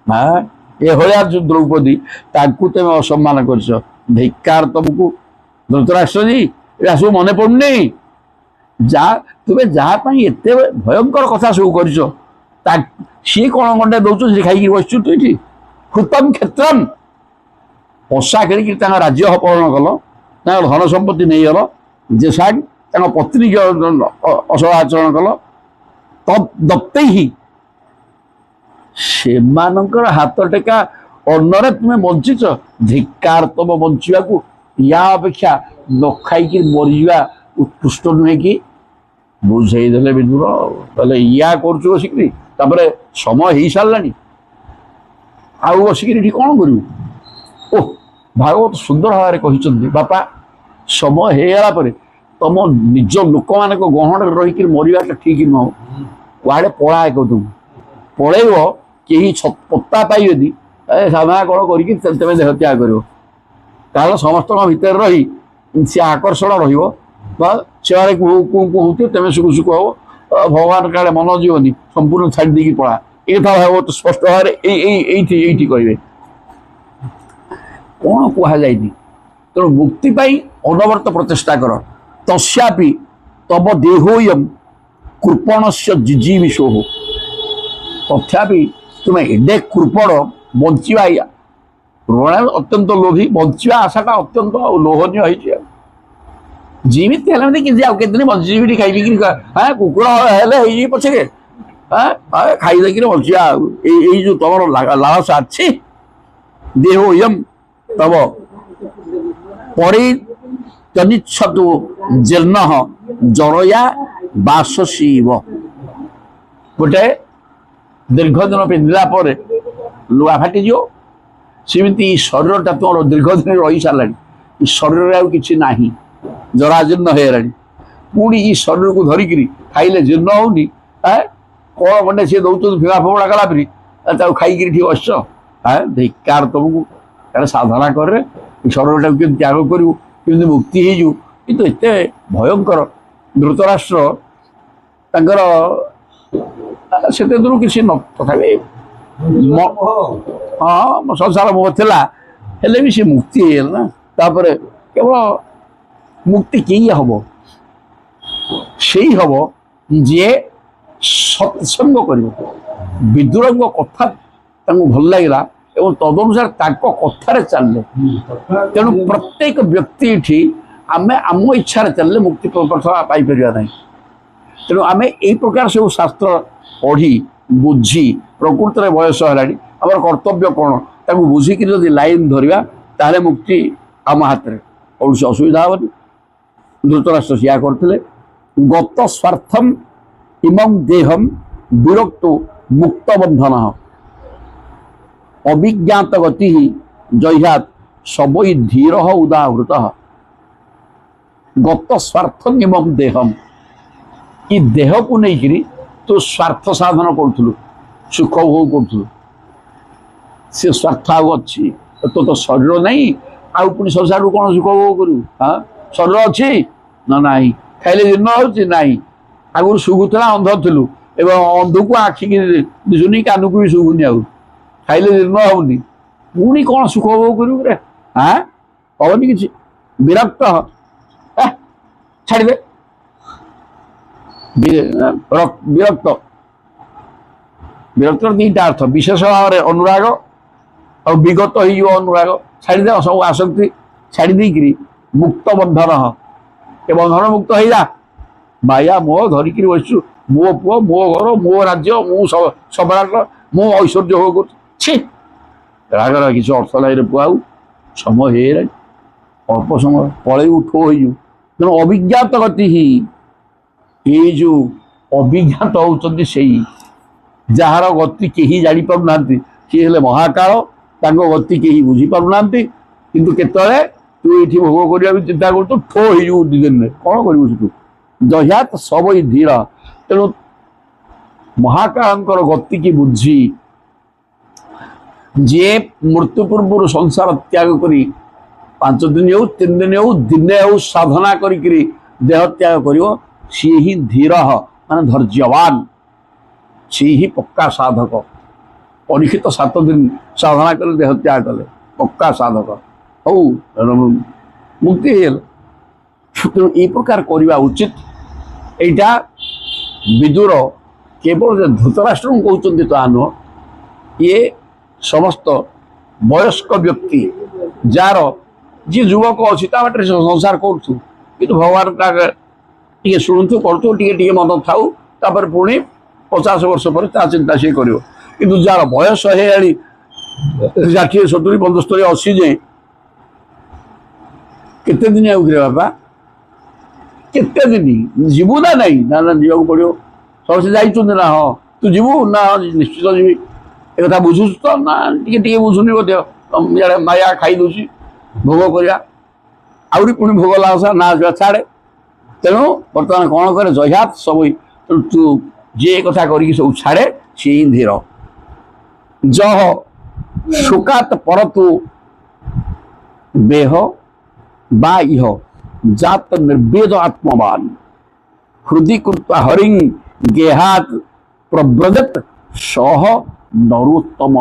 Speaker 1: हाँ ये भाया जो द्रौपदी तुम असम्मान कर धिक्कार तुमको धृतराष्ट्र जी या सब मन पड़ुनी जा तुम्हें जहाँ एत भयंकर कथा सब कर सी कौन गंडे दौर खाई बसु तु ये हृतम क्षेत्र पशा खेल राज्य अपहरण कल धन संपत्ति नहीं गल जे साइड पत्नी की असदाचरण कल तत्दत्त ही से हाथ टेका अन्नरे तुम्हें बंचिच धिक्कार तुम बंचा या अपेक्षा न खाई मरीजा उत्कृष्ट नुहे कि बुझेदे विदुर या कर समय हो सारा ଆଉ ବସିକିରି ଏଠି କ'ଣ କରିବୁ? ଓହ, ଭାଗବତ ସୁନ୍ଦର ଭାବରେ କହିଛନ୍ତି ବାପା, ସମୟ ହେଇଗଲା ପରେ ତମ ନିଜ ଲୋକମାନଙ୍କ ଗହଣରେ ରହିକିରି ମରିବାଟା ଠିକ୍ ନୁହଁ। କୁଆଡ଼େ ପଳାଏ କହୁଛୁ, ପଳେଇବ, କେହି ପତ୍ତା ପାଇବେନି, ସାମା କ'ଣ କରିକି ତମେ ଦେହ ତ୍ୟାଗ କରିବ। ତାହେଲେ ସମସ୍ତଙ୍କ ଭିତରେ ରହି ସେ ଆକର୍ଷଣ ରହିବ ବା ସେମାନେ କୁହୁଥିବେ, ତମେ ସୁଖ ସୁଖ ହବ, ଭଗବାନ କାଳେ ମନ ଯିବନି, ସମ୍ପୂର୍ଣ୍ଣ ଛାଡ଼ି ଦେଇକି ପଳା। ଏ କଥା ଭାଗବତ ସ୍ପଷ୍ଟ ଭାବରେ ଏଇଠି କହିବେ। କ'ଣ କୁହାଯାଇନି? ତେଣୁ ମୁକ୍ତି ପାଇଁ ଅନବରତ ପ୍ରଚେଷ୍ଟା କର। ତସ୍ୟାପି ତବ ଦେହୋୟମ୍ କୃପଣସ୍ୟ ଜିଜୀବିଷୋଃ। ତଥାପି ତୁମେ ଏଡ଼େ କୃପଣ, ବଞ୍ଚିବା ଅତ୍ୟନ୍ତ ଲୋଭୀ, ବଞ୍ଚିବା ଆଶାଟା ଅତ୍ୟନ୍ତ ଲୋଭନୀୟ ହେଇଛି। ଆଉ ଯେମିତି ହେଲେ କିଛି ଆଉ କେତେ ଦିନ ବଞ୍ଚିବି, ଖାଇବିକିରି କୁକୁର ହେଲେ ହେଇଯିବି ପଛକେ, ଖାଇ ଦେଇକିରି ବଞ୍ଚିବା। ଆଉ ଏଇ ଯୋଉ ତମର ଲାଳସା ଅଛି, ଦେହୋୟମ୍ ତବ ପରିତନିଚ୍ଛତୁ ଜୀର୍ଣ୍ଣଃ ଜରୟା ବାସସୀବ। ଗୋଟେ ଦୀର୍ଘ ଦିନ ପିନ୍ଧିଲା ପରେ ଲୁହା ଫାଟିଯିବ, ସେମିତି ଶରୀରଟା ତୁମର ଦୀର୍ଘ ଦିନ ରହି ସାରିଲାଣି, ଏ ଶରୀରରେ ଆଉ କିଛି ନାହିଁ, ଜରାଜୀର୍ଣ୍ଣ ହେଇଗଲାଣି। ପୁଣି ଏ ଶରୀରକୁ ଧରିକିରି ଖାଇଲେ ଜୀର୍ଣ୍ଣ ହଉନି, କ'ଣ ଗଣ୍ଡେ ସିଏ ଦଉଛନ୍ତି ଫିଙ୍ଗା ଫୋପଡ଼ା କଲା ପରି, ତାକୁ ଖାଇକିରି ଠିକ୍ ବସିଛ। ଧିକ୍କାର ତମକୁ। କାରଣ ସାଧନା କରେ ଏ ଶରୀରଟାକୁ କେମିତି ତ୍ୟାଗ କରିବୁ, କେମିତି ମୁକ୍ତି ହେଇଯିବୁ। କିନ୍ତୁ ଏତେ ଭୟଙ୍କର ଧୃତରାଷ୍ଟ୍ର ତାଙ୍କର ସେତେ ଦୂର କିଛି ନ, ତଥାପି ସଂସାର ମୋହ ଥିଲା, ହେଲେ ବି ସେ ମୁକ୍ତି ହେଇଗଲା ନା। ତାପରେ କେବଳ ମୁକ୍ତି କେହି ହବ, ସେଇ ହବ ଯିଏ ସତ୍ସଙ୍ଗ କରିବ। ବିଦୁରଙ୍କ କଥା ତାଙ୍କୁ ଭଲ ଲାଗିଲା ଏବଂ ତଦନୁସାରେ ତାଙ୍କ କଥାରେ ଚାଲିଲେ। ତେଣୁ ପ୍ରତ୍ୟେକ ବ୍ୟକ୍ତି ଏଠି ଆମେ ଆମ ଇଚ୍ଛାରେ ଚାଲିଲେ ମୁକ୍ତି ପାଇପାରିବା ନାହିଁ। ତେଣୁ ଆମେ ଏଇ ପ୍ରକାର ସବୁ ଶାସ୍ତ୍ର ପଢ଼ି ବୁଝି, ପ୍ରକୃତରେ ବୟସ ହେଲାଣି, ଆମର କର୍ତ୍ତବ୍ୟ କ'ଣ ତାକୁ ବୁଝିକିରି ଯଦି ଲାଇନ୍ ଧରିବା, ତାହେଲେ ମୁକ୍ତି ଆମ ହାତରେ, କୌଣସି ଅସୁବିଧା ହେବନି। ଧୃତରାଷ୍ଟ୍ର ସେଇଆ କରିଥିଲେ। ଗତ ସ୍ୱାର୍ଥମ୍ ଇମଂ ଦେହମ୍ ବିରକ୍ତ ମୁକ୍ତ ବନ୍ଧନ ଅଭିଜ୍ଞାତ ଗତି ଜହ୍ୟାତ୍ ସବୈ ଧୀର ଉଦାହୃତ। ଗତ ସ୍ୱାର୍ଥମ୍ ଇମଂ ଦେହମ୍, ଏ ଦେହକୁ ନେଇକିରି ତୁ ସ୍ୱାର୍ଥ ସାଧନ କରୁଥିଲୁ, ସୁଖ ଭୋଗ କରୁଥିଲୁ, ସେ ସ୍ୱାର୍ଥ ଆଉ ଅଛି? ତ ଶରୀର ନାହିଁ, ଆଉ ପୁଣି ସଂସାରରୁ କ'ଣ ସୁଖ ଭୋଗ କରିବୁ? ଶରୀର ଅଛି ନା ନାହିଁ? ଖାଇଲେ ଜୀର୍ଣ୍ଣ ହେଉଛି ନାହିଁ? ଆଗରୁ ଶୁଭୁଥିଲା, ଅନ୍ଧ ଥିଲୁ, ଏବଂ ଅନ୍ଧକୁ ଆଖିକି ଦିଶୁନି, କାନକୁ ବି ଶୁଭୁନି, ଆଉ ଖାଇଲେ ଜୀର୍ଣ୍ଣ ହେଉନି, ପୁଣି କ'ଣ ସୁଖ ଭୋଗ କରିବୁ ରେ? ହେବନି କିଛି। ବିରକ୍ତ, ଛାଡ଼ିଦେ। ବିରକ୍ତ, ବିରକ୍ତର ଦୁଇଟା ଅର୍ଥ, ବିଶେଷ ଭାବରେ ଅନୁରାଗ ଆଉ ବିଗତ ହେଇଯିବ ଅନୁରାଗ। ଛାଡ଼ିଦେବ ସବୁ ଆସକ୍ତି, ଛାଡ଼ି ଦେଇକିରି ମୁକ୍ତ ବନ୍ଧନ, ଏ ବନ୍ଧନ ମୁକ୍ତ ହେଇଯା। ମାୟା ମୋହ ଧରିକିରି ବସିଛୁ, ମୋ ପୁଅ, ମୋ ଘର, ମୋ ରାଜ୍ୟ, ମୁଁ ସମ୍ରାଟ, ମୁଁ ଐଶ୍ୱର୍ଯ୍ୟ ଭୋଗ କରୁଛି। ଛି, ରାଗର କିଛି ଅର୍ଥ ଲାଗିଲେ ପୁଅ, ଆଉ ସମୟ ହେଇଗଲାଣି, ଅଳ୍ପ ସମୟ ପଳେଇବୁ, ଠୋ ହେଇଯିବୁ। ତେଣୁ ଅଭିଜ୍ଞାତ ଗତି ହିଁ, ଏଇ ଯେଉଁ ଅଭିଜ୍ଞାତ ହେଉଛନ୍ତି ସେଇ ଯାହାର ଗତି କେହି ଜାଣିପାରୁନାହାନ୍ତି, ସିଏ ହେଲେ ମହାକାଳ, ତାଙ୍କ ଗତି କେହି ବୁଝିପାରୁନାହାନ୍ତି। କିନ୍ତୁ କେତେବେଳେ ତୁ ଏଇଠି ଭୋଗ କରିବା ବି ଚିନ୍ତା କରୁଛୁ, ଠୋ ହେଇଯିବୁ ଦୁଇ ଦିନରେ, କ'ଣ କରିବୁ ସେଠୁ? ଜହ୍ୟାତ୍ ସବୈ ଧୀର। ତେଣୁ ମହାକାଳଙ୍କର ଗତିକି ବୁଝି ଯିଏ ମୃତ୍ୟୁ ପୂର୍ବରୁ ସଂସାର ତ୍ୟାଗ କରି 5 ଦିନ ହେଉ, 3 ଦିନ ହେଉ, ଦିନେ ହେଉ ସାଧନା କରିକିରି ଦେହ ତ୍ୟାଗ କରିବ, ସିଏ ହିଁ ଧୀର, ମାନେ ଧୈର୍ଯ୍ୟବାନ, ସିଏ ହିଁ ପକ୍କା ସାଧକ। ପରୀକ୍ଷିତ 7 ଦିନ ସାଧନା କଲେ, ଦେହ ତ୍ୟାଗ କଲେ, ପକ୍କା ସାଧକ। ହଉ, ମୁକ୍ତି ହେଇଗଲା। ତେଣୁ ଏଇ ପ୍ରକାର କରିବା ଉଚିତ। এইটা ବିଦୁର କେବଳ ଧୃତରାଷ୍ଟ୍ରଙ୍କୁ କହୁଛନ୍ତି ତାହା ନୁହଁ, ଇଏ ସମସ୍ତ ବୟସ୍କ ବ୍ୟକ୍ତି ଯାହାର ଯିଏ ଯୁବକ ଅଛି ତା ବାଟରେ ସଂସାର କରୁଛୁ, କିନ୍ତୁ ଭଗବାନ ଟିକେ ଶୁଣୁଛୁ, କରୁଛୁ, ଟିକେ ଟିକେ ମନ ଥାଉ, ତାପରେ ପୁଣି 50 ବର୍ଷ ପରେ ତା ଚିନ୍ତା ସିଏ କରିବ। କିନ୍ତୁ ଯାହାର ବୟସ ହେଇଗଲାଣି 60, 70, 75, 80 ଯାଏଁ, କେତେ ଦିନ ଆଉ କିରେ ବାପା, କେତେ ଦିନ ଯିବୁ ନା ନାହିଁ? ନା ନା, ଯିବାକୁ ପଡ଼ିବ। ସମସ୍ତେ ଯାଇଛନ୍ତି ନା? ହଁ, ତୁ ଯିବୁ ନା? ନିଶ୍ଚିତ ଯିବି। ଏ କଥା ବୁଝୁଛୁ ତ ନା ଟିକେ ଟିକେ ବୁଝୁନି ବୋଧେ ଇଆଡ଼େ ମାୟା ଖାଇ ଦେଉଛି ଭୋଗ କରିବା ଆହୁରି ପୁଣି ଭୋଗ ଲାଗ ନା ଯିବା ଛାଡ଼େ। ତେଣୁ ବର୍ତ୍ତମାନ କ'ଣ କରେ ଜହ୍ୟାତ ସବୁ ତୁ ଯିଏ କଥା କରିକି ସବୁ ଛାଡ଼େ ସିଏ ହିଁ ଧୀର। ଜହ ଶୋକାତ ପରତୁ ବେହ বা ইহ জাত নির্বেদ আত্মবান হৃদি কৃত্বা হরিং গেহাত প্রব্রজত সহ নরোত্তম।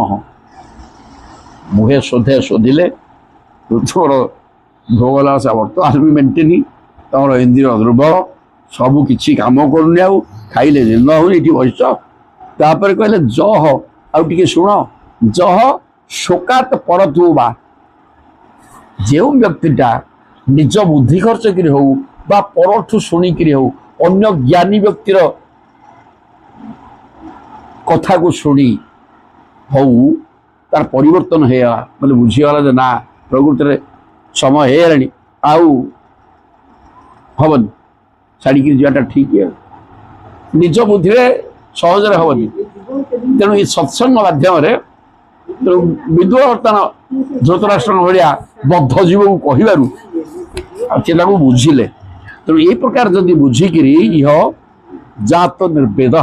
Speaker 1: মুহে শোধে শোধিলে তোর ভোগলা ବର୍ତ୍ତମାନ ବି ମେଣ୍ଟେନି ତମର ଇନ୍ଦ୍ରିୟ ଦୁର୍ବଳ ସବୁ କିଛି କାମ କରୁନି ଆଉ ଖାଇଲେ ଜିର୍ଣ୍ଣ ହଉନି ଏଠି ବସିଛ। ତାପରେ କହିଲେ ଜହ ଆଉ ଟିକେ ଶୁଣ ଜହ ଶୋକାତ ପରତୁ ବା ଯେଉଁ ବ୍ୟକ୍ତିଟା ନିଜ ବୁଦ୍ଧି ଖର୍ଚ୍ଚ କରି ହଉ ବା ପରଠୁ ଶୁଣିକିରି ହଉ ଅନ୍ୟ ଜ୍ଞାନୀ ବ୍ୟକ୍ତିର କଥାକୁ ଶୁଣି ହଉ ତାର ପରିବର୍ତ୍ତନ ହେଇଗଲା ବୋଲେ ବୁଝିଗଲା ଯେ ନା ପ୍ରକୃତିରେ ସମୟ ହେଇଗଲାଣି ଆଉ ହବନି ଛାଡ଼ିକିରି ଯିବାଟା ଠିକ୍ ନିଜ ବୁଦ୍ଧିରେ ସହଜରେ ହବନି। ତେଣୁ ଏ ସତ୍ସଙ୍ଗ ମାଧ୍ୟମରେ ବିଦୁର ବର୍ତ୍ତମାନ ଧୃତରାଷ୍ଟ୍ରଙ୍କ ଭଳିଆ ବଦ୍ଧ ଜୀବକୁ କହିବାରୁ ଆଉ ସେ ତାକୁ ବୁଝିଲେ। ତେଣୁ ଏଇ ପ୍ରକାର ଯଦି ବୁଝିକିରି ଇହ ଜାତ ନିର୍ବେଦ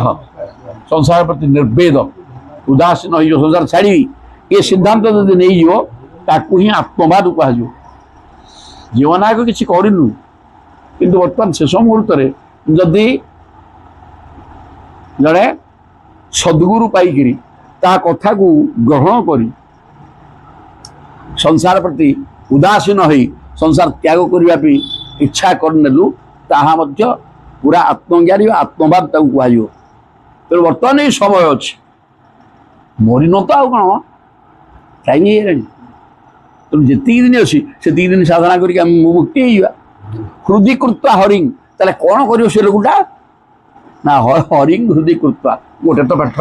Speaker 1: ସଂସାର ପ୍ରତି ନିର୍ବେଦ ଉଦାସୀନ ହେଇଯିବ ସଂସାର ଛାଡ଼ିବି ଏ ସିଦ୍ଧାନ୍ତ ଯଦି ନେଇଯିବ ତାକୁ ହିଁ ଆତ୍ମବାଦ କୁହାଯିବ। ଜୀବନାୟକ କିଛି କରିନୁ କିନ୍ତୁ ବର୍ତ୍ତମାନ ଶେଷ ମୁହୂର୍ତ୍ତରେ ଯଦି ଜଣେ ସଦ୍ଗୁରୁ ପାଇକିରି ତା କଥାକୁ ଗ୍ରହଣ କରି ସଂସାର ପ୍ରତି ଉଦାସୀନ ହୋଇ ସଂସାର ତ୍ୟାଗ କରିବା ପାଇଁ ଇଚ୍ଛା କରିନେଲୁ ତାହା ମଧ୍ୟ ପୁରା ଆତ୍ମଜ୍ଞାନୀ ଆତ୍ମବାଦ ତାକୁ କୁହାଯିବ। ତେଣୁ ବର୍ତ୍ତମାନ ଏଇ ସମୟ ଅଛି ମରିନ ତ ଆଉ କ'ଣ ଟାଇମ୍ ହେଇଗଲାଣି। ତେଣୁ ଯେତିକି ଦିନ ଅଛି ସେତିକି ଦିନ ସାଧନା କରିକି ଆମେ ମୁକ୍ତି ହେଇଯିବା। ହୃଦି କୃତ୍ବା ହରିଂ ତାହେଲେ କ'ଣ କରିବ ସେ ଲୋକଟା ନା ହରିଂ ହୃଦି କୃତ୍ବା ଗୋଟେ ତ ପାଠ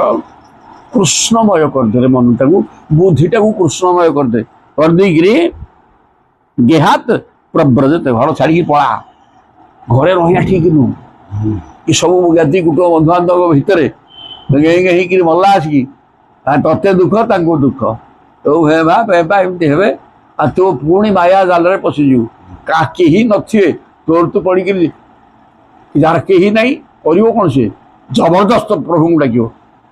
Speaker 1: କୃଷ୍ଣମୟ କରିଦେ ମନଟାକୁ ବୁଦ୍ଧିଟାକୁ କୃଷ୍ଣମୟ କରିଦେ କରିଦେଇକିରି ଗେହାତ ପ୍ରବ୍ରଜତ ଘର ଛାଡ଼ିକି ପଳା। ଘରେ ରହିବା ଠିକ ନୁହଁ। ଏ ସବୁ ଜ୍ଞାତି କୁଟୁମ୍ବ ବନ୍ଧୁବାନ୍ଧବ ଭିତରେ ହେଇକିରି ମଲା ଆସିକି ତତେ ଦୁଃଖ ତାଙ୍କୁ ଦୁଃଖ ତୁ ହେବା ହେବା ଏମିତି ହେବେ ଆଉ ତୁ ପୁଣି ମାୟା ଜାଲରେ ପଶିଯିବୁ। କେହି ନଥିବେ ତୋର ତୁ ପଡ଼ିକିରି ଯାହାର କେହି ନାହିଁ କରିବ କ'ଣ ସେ ଜବରଦସ୍ତ ପ୍ରଭୁଙ୍କୁ ଡାକିବ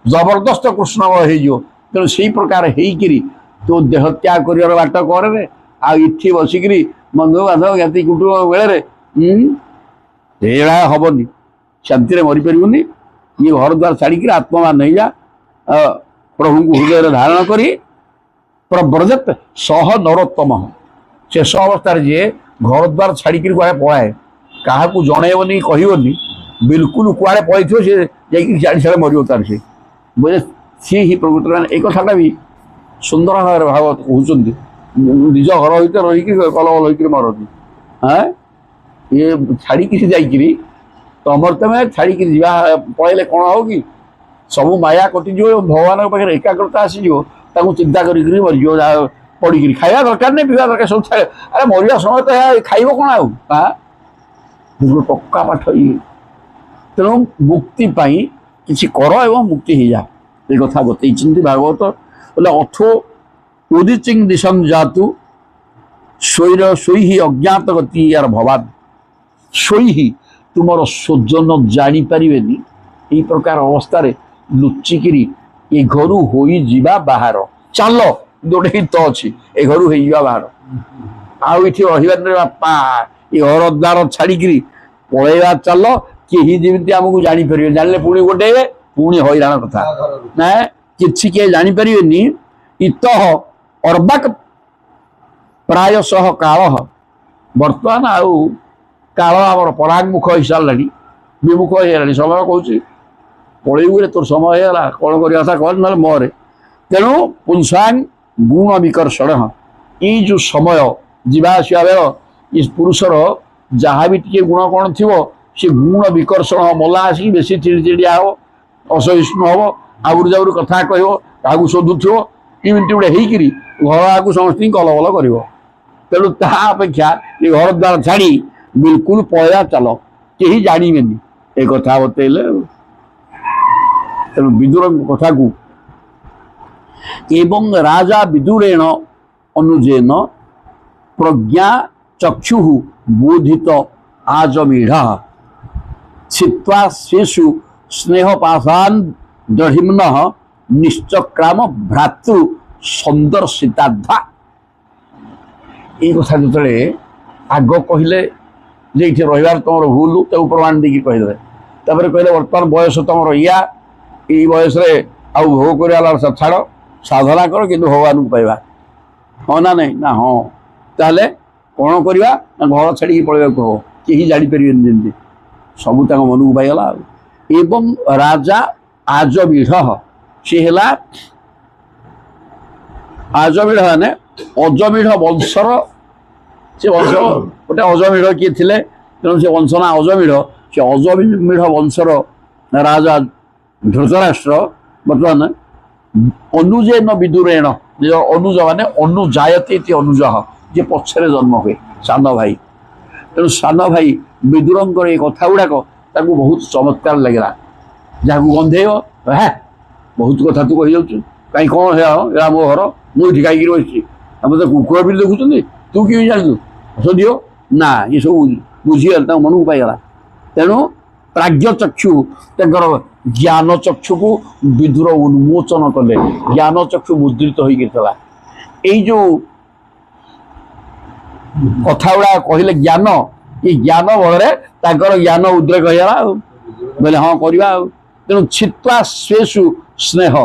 Speaker 1: ଜବରଦସ୍ତ କୃଷ୍ଣମୟ ହେଇଯିବ। ତେଣୁ ସେଇ ପ୍ରକାର ହେଇକିରି ତୁ ଦେହ ତ୍ୟାଗ କରିବାର ବାଟ କରରେ ଆଉ ଏଠି ବସିକିରି ବନ୍ଧୁବାନ୍ଧବ ଜ୍ଞାତି କୁଟୁମ୍ବ ବେଳରେ ସେଇଭଳିଆ ହବନି ଶାନ୍ତିରେ ମରିପାରିବୁନି। ଇଏ ଘର ଦ୍ୱାର ଛାଡ଼ିକିରି ଆତ୍ମବାନ ହେଇଯା ପ୍ରଭୁଙ୍କୁ ହୃଦୟରେ ଧାରଣ କରି ପ୍ରବ୍ରଜତ ସହ ନରୋତ୍ତମ। ଶେଷ ଅବସ୍ଥାରେ ଯିଏ ଘର ଦ୍ୱାର ଛାଡ଼ିକିରି କୁଆଡ଼େ ପଳାଏ କାହାକୁ ଜଣେଇବନି କହିବନି ବିଲକୁଲ କୁଆଡ଼େ ପଳେଇଥିବ ସେ ଯାଇକି ସିଆଡ଼େ ସିଆଡ଼େ ମରିବ ତାର ସେ ବୋଲେ ସିଏ ହିଁ ପ୍ରକୃତରେ ମାନେ ଏ କଥାଟା ବି ସୁନ୍ଦର ଭାବରେ ଭାବ କହୁଛନ୍ତି। ନିଜ ଘର ଭିତରେ ରହିକି କଲବଲ ହେଇକିରି ମରନ୍ତି ଇଏ ଛାଡ଼ିକିରି ଯାଇକିରି ତମର ତମେ ଛାଡ଼ିକିରି ଯିବା ପଳେଇଲେ କ'ଣ ହବ କି ସବୁ ମାୟା କଟିଯିବ ଏବଂ ଭଗବାନଙ୍କ ପାଖରେ ଏକାଗ୍ରତା ଆସିଯିବ। ତାଙ୍କୁ ଚିନ୍ତା କରିକିରି ମରିଯିବ ପଡ଼ିକିରି ଖାଇବା ଦରକାର ନାହିଁ ପିଇବା ଦରକାର ସବୁ ଆରେ ମରିବା ସମୟ ତ ଖାଇବ କ'ଣ ଆଉ ପକ୍କା ପାଠ ଇଏ। ତେଣୁ ମୁକ୍ତି ପାଇଁ କିଛି କର ଏବଂ ମୁକ୍ତି ହେଇଯା ଏ କଥା ବତେଇଛନ୍ତି ଭାଗବତ। ବୋଲେ ଅଥୋ ଉଦିଚିଂ ଦିଶନ୍ ଜାତୁ ଶୋଇ ଅଜ୍ଞାତ ଗତି ୟାର ଭବାନ ଶୋଇ ତୁମର ସ୍ୱଜନ ଜାଣିପାରିବେନି। ଏଇ ପ୍ରକାର ଅବସ୍ଥାରେ ଲୁଚିକିରି ଏ ଘରୁ ହୋଇଯିବା ବାହାର ଚାଲ ଗୋଟେ ହିତ ଅଛି ଏ ଘରୁ ହେଇଯିବା ବାହାର ଆଉ ଏଠି ରହିବାରେ ବାପା ଏ ଘର ଦ୍ୱାର ଛାଡ଼ିକିରି ପଳେଇବା ଚାଲ କେହି ଯେମିତି ଆମକୁ ଜାଣିପାରିବେ ଜାଣିଲେ ପୁଣି ଗୋଟେ ପୁଣି ହଇରାଣ କଥା ନା କିଛି କିଏ ଜାଣିପାରିବେନି। ଇତଃ ଅର୍ବାକ ପ୍ରାୟଶଃ କାଳ ବର୍ତ୍ତମାନ ଆଉ କାଳ ଆମର ପରାଙ୍ଗମୁଖ ହେଇସାରିଲାଣି ବିମୁଖ ହେଇଗଲାଣି। ସମୟ କହୁଛି ପଳେଇବୁରେ ତୋର ସମୟ ହେଇଗଲା କ'ଣ କରିବା କଥା କର ନହେଲେ ମରେ। ତେଣୁ ପୁଂସାଙ୍ଗ ଗୁଣ ବିକର୍ଷଣ ଏଇ ଯେଉଁ ସମୟ ଯିବା ଆସିବା ବେଳ ଏ ପୁରୁଷର ଯାହା ବି ଟିକେ ଗୁଣ କ'ଣ ଥିବ ସେ ଗୁଣ ବିକର୍ଷଣ ମଲା ଆସିକି ବେଶୀ ଚିଡ଼ିଚିଡ଼ିଆ ହେବ ଅସହିଷ୍ଣୁ ହେବ ଆହୁରି ଯାଉରି କଥା କହିବ କାହାକୁ ଶୋଧୁଥିବ ଏମିତି ଗୋଟେ ହେଇକିରି ଘର ଆଗକୁ ସମସ୍ତଙ୍କୁ କଲବଲ କରିବ। ତେଣୁ ତାହା ଅପେକ୍ଷା ଏ ଘର ଦ୍ୱାର ଛାଡ଼ି ବିଲକୁଲ ପଳେଇବା ଚାଲ କେହି ଜାଣିବେନି ଏ କଥା ବତେଇଲେ। ତେଣୁ ବିଦୁରଙ୍କ କଥାକୁ एवं राजा विदुरेण अनुजेन प्रज्ञा चक्षु बोधित आजमीढ़ छित्वा स्वेषु स्नेहपाशान दढ़िम्न निश्चक्राम भ्रातृ संदर्शिताध्वा। ये कथा जो आग कहले जे ये रही तुम भूल तो प्रमाण देखिए कहीदे कहले बर्तमान बयस तुम या ये बयस आउ भोग कर छाड़ साधना कर कि भगवान को पाइबा हाँ ना नहीं ना हाँ ताहले कौन करवा घर छाड़ी पलैया कह कहीं जापर जमी सबू मन को पाईगला। एवं राजा आजमीढ़ सी है आजमीढ़ माने अजमीढ़ वंशर से वंश गोटे अजमीढ़ किए थे तेणु से वंश ना अजमीढ़ से अजमीढ़ वंशर राजा धृतराष्ट्र बर्तमान अनुजेन विदुरेण निज अनुज माने अनुजायते अनुज जे पछरे जन्म हुए सान भाई तेणु सान भाई विदुरंकर ये कथा गुड़ाक बहुत चमत्कार लगे जहाँ गंधेब है बहुत कथा तू कही जाऊँ कहीं कौन है मो घर मुझे कहीं रही मत कुकुर भी देखुं तू कि जानू सदियो ना ये सब बुझीगला मन को पाईगला। तेणु प्राज्ञ चक्षु तर ज्ञान चक्षु को विदुर उन्मोचन कले ज्ञान चक्षु मुद्रित होता यही जो कथा गुड़ा कहले ज्ञान ये ज्ञान बल ज्ञान उद्रेक होगा बोले हाँ करवा। तेणु छित्वा स्वेषु स्नेह